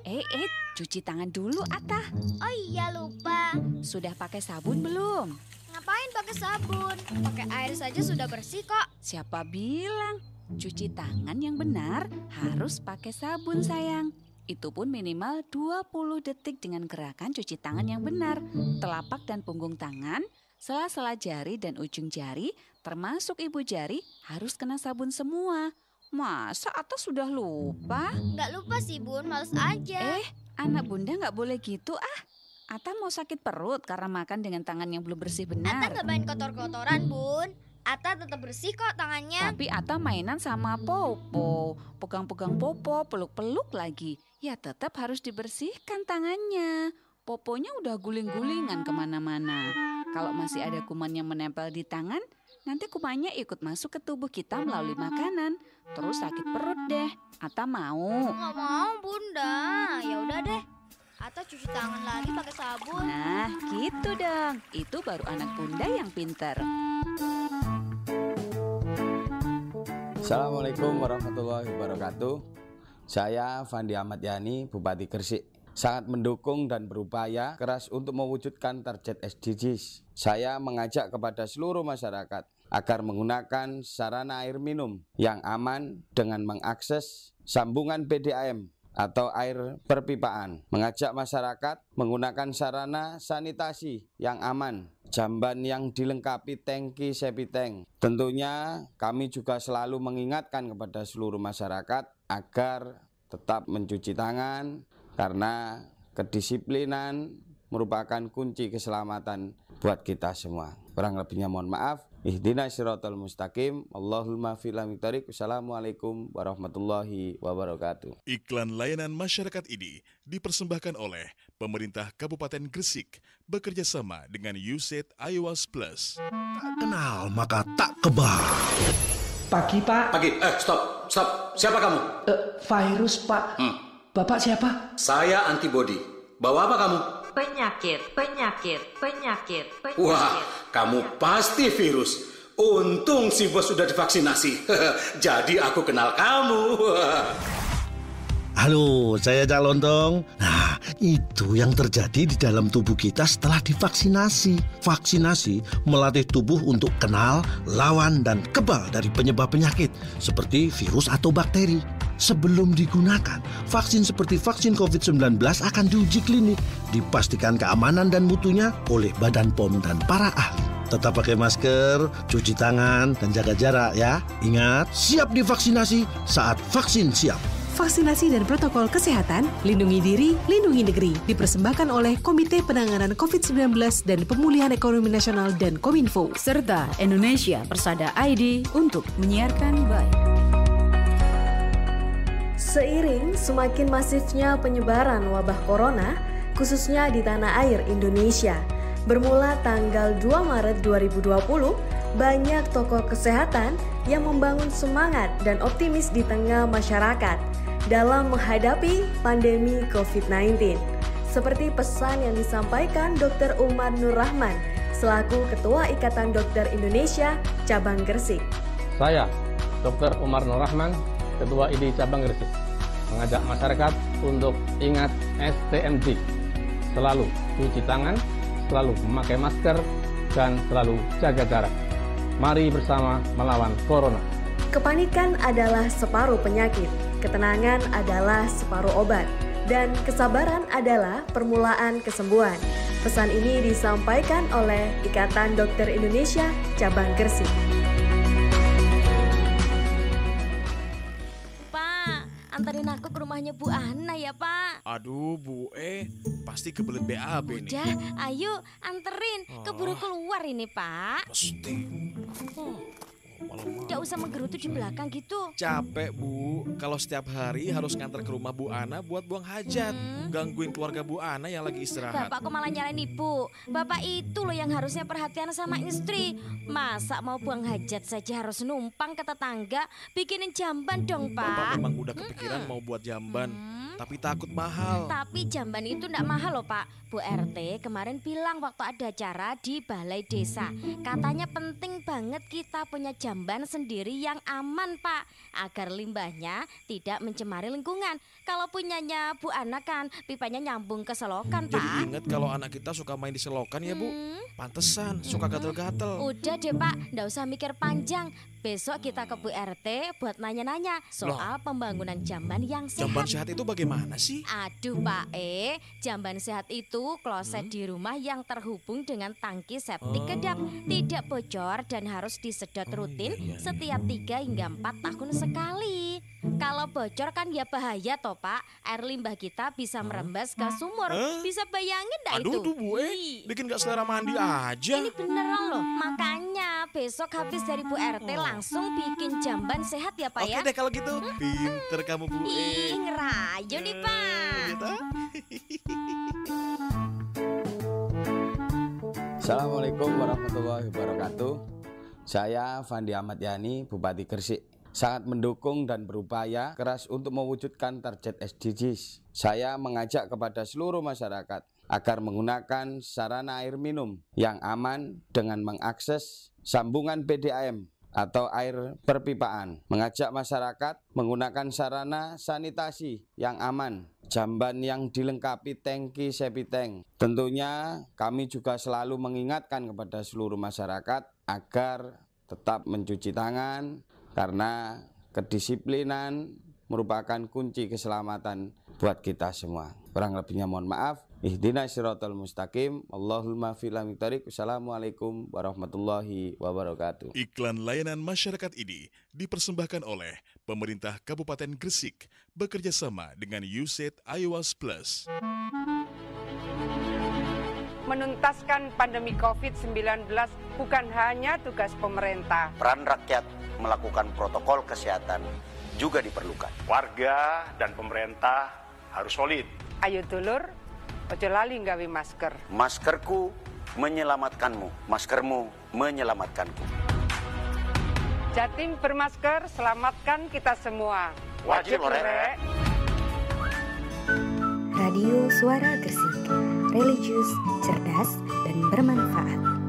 Cuci tangan dulu, Ata. Oh iya, lupa. Sudah pakai sabun belum? Ngapain pakai sabun? Pakai air saja sudah bersih kok. Siapa bilang? Cuci tangan yang benar harus pakai sabun, sayang. Itu pun minimal 20 detik dengan gerakan cuci tangan yang benar. Telapak dan punggung tangan, sela-sela jari dan ujung jari, termasuk ibu jari, harus kena sabun semua. Masa Ata sudah lupa? Nggak lupa sih, Bun. Males aja. Anak Bunda nggak boleh gitu ah. Ata mau sakit perut karena makan dengan tangan yang belum bersih benar. Ata nggak main kotor-kotoran, Bun. Ata tetap bersih kok tangannya. Tapi Ata mainan sama Popo, pegang-pegang Popo, peluk-peluk lagi. Ya tetap harus dibersihkan tangannya. Poponya udah guling-gulingan kemana-mana. Kalau masih ada kuman yang menempel di tangan, nanti kumannya ikut masuk ke tubuh kita melalui makanan. Terus sakit perut deh. Ata mau? Nggak mau, Bunda. Ya udah deh. Ata cuci tangan lagi pakai sabun. Nah, gitu dong. Itu baru anak Bunda yang pintar. Assalamualaikum warahmatullahi wabarakatuh. Saya Fandi Ahmad Yani, Bupati Gresik. Sangat mendukung dan berupaya keras untuk mewujudkan target SDGs. Saya mengajak kepada seluruh masyarakat agar menggunakan sarana air minum yang aman dengan mengakses sambungan PDAM atau air perpipaan. Mengajak masyarakat menggunakan sarana sanitasi yang aman, jamban yang dilengkapi tangki septic tank. Tentunya kami juga selalu mengingatkan kepada seluruh masyarakat agar tetap mencuci tangan karena kedisiplinan merupakan kunci keselamatan buat kita semua. Kurang lebihnya mohon maaf. Ihdinas siratal mustaqim. Allahumma fil amiqtarik. Wassalamualaikum warahmatullahi wabarakatuh. Iklan layanan masyarakat ini dipersembahkan oleh Pemerintah Kabupaten Gresik bekerja sama dengan USAID IOWAS Plus. Tak kenal maka tak kebal. Pagi, Pak. Pagi. Stop. Siapa kamu? Virus, Pak. Bapak siapa? Saya antibody. Bawa apa kamu? Penyakit. Wah, kamu pasti virus. Untung si bos sudah divaksinasi. Jadi aku kenal kamu. Halo, saya Cak Lontong. Nah, itu yang terjadi di dalam tubuh kita setelah divaksinasi. Vaksinasi melatih tubuh untuk kenal, lawan, dan kebal dari penyebab penyakit seperti virus atau bakteri. Sebelum digunakan, vaksin seperti vaksin COVID-19 akan diuji klinik, dipastikan keamanan dan mutunya oleh Badan POM dan para ahli. Tetap pakai masker, cuci tangan, dan jaga jarak ya. Ingat, siap divaksinasi saat vaksin siap. Vaksinasi dan protokol kesehatan, lindungi diri, lindungi negeri. Dipersembahkan oleh Komite Penanganan COVID-19 dan Pemulihan Ekonomi Nasional dan Kominfo. Serta Indonesia Persada ID untuk menyiarkan baik. Seiring semakin masifnya penyebaran wabah corona, khususnya di tanah air Indonesia, bermula tanggal 2 Maret 2020, banyak tokoh kesehatan yang membangun semangat dan optimis di tengah masyarakat dalam menghadapi pandemi COVID-19. Seperti pesan yang disampaikan Dr. Umar Nur Rahman selaku Ketua Ikatan Dokter Indonesia Cabang Gresik. Saya, Dr. Umar Nur Rahman, Ketua ID Cabang Gresik, mengajak masyarakat untuk ingat STMJ, selalu cuci tangan, selalu memakai masker, dan selalu jaga jarak. Mari bersama melawan corona. Kepanikan adalah separuh penyakit, ketenangan adalah separuh obat, dan kesabaran adalah permulaan kesembuhan. Pesan ini disampaikan oleh Ikatan Dokter Indonesia Cabang Gresik. Pak, antarin aku ke rumahnya Bu Ana ya, Pak. Aduh, Bu pasti kebelet BAB nih. Udah, ayo anterin, keburu keluar ini, Pak. Mesti. Tidak usah menggerutu di belakang gitu. Capek, Bu. Kalau setiap hari harus nganter ke rumah Bu Ana buat buang hajat. Gangguin keluarga Bu Ana yang lagi istirahat. Bapak kok malah nyalain Ibu? Bapak itu loh yang harusnya perhatian sama istri. Masa mau buang hajat saja harus numpang ke tetangga? Bikinin jamban dong, Pak. Bapak memang udah kepikiran mau buat jamban, tapi takut mahal. Tapi jamban itu enggak mahal loh, Pak. Bu RT kemarin bilang waktu ada acara di balai desa, katanya penting banget kita punya jamban sendiri yang aman, Pak, agar limbahnya tidak mencemari lingkungan. Kalau punyanya Bu Ana kan pipanya nyambung ke selokan, Pak. Jadi ingat kalau anak kita suka main di selokan ya, Bu. Pantesan suka gatel-gatel. Udah deh, Pak, nggak usah mikir panjang. Besok kita ke Bu RT buat nanya-nanya soal pembangunan jamban yang sehat. Jamban sehat itu bagaimana sih? Aduh, Pak jamban sehat itu kloset di rumah yang terhubung dengan tangki septik kedap, tidak bocor dan harus disedot rutin setiap 3 hingga 4 tahun sekali. Kalau bocor kan ya bahaya toh, Pak. Air limbah kita bisa merembes ke sumur. Bisa bayangin dah itu? Aduh, Bu bikin gak selera mandi aja. Ini beneran loh. Makanya besok habis dari Bu RT langsung bikin jamban sehat ya, Pak. Oke deh kalau gitu. Pinter kamu, Bu ngerayu nih, Pak. Assalamualaikum warahmatullahi wabarakatuh. Saya Fandi Ahmad Yani, Bupati Gresik. Sangat mendukung dan berupaya keras untuk mewujudkan target SDGs. Saya mengajak kepada seluruh masyarakat agar menggunakan sarana air minum yang aman dengan mengakses sambungan PDAM atau air perpipaan. Mengajak masyarakat menggunakan sarana sanitasi yang aman, jamban yang dilengkapi tangki septic tank. Tentunya kami juga selalu mengingatkan kepada seluruh masyarakat agar tetap mencuci tangan, karena kedisiplinan merupakan kunci keselamatan buat kita semua. Kurang lebihnya mohon maaf. Ihdinas siratal mustaqim. Allahumma fil amiq. Assalamualaikum warahmatullahi wabarakatuh. Iklan layanan masyarakat ini dipersembahkan oleh Pemerintah Kabupaten Gresik bekerja sama dengan USAID IOWAS Plus. Menuntaskan pandemi COVID-19 bukan hanya tugas pemerintah. Peran rakyat melakukan protokol kesehatan juga diperlukan. Warga dan pemerintah harus solid. Ayo dulur, ojo lali nggawe masker. Maskerku menyelamatkanmu, maskermu menyelamatkanku. Jatim bermasker, selamatkan kita semua. Wajib, Rek. Radio Suara Gresik, religius, cerdas, dan bermanfaat.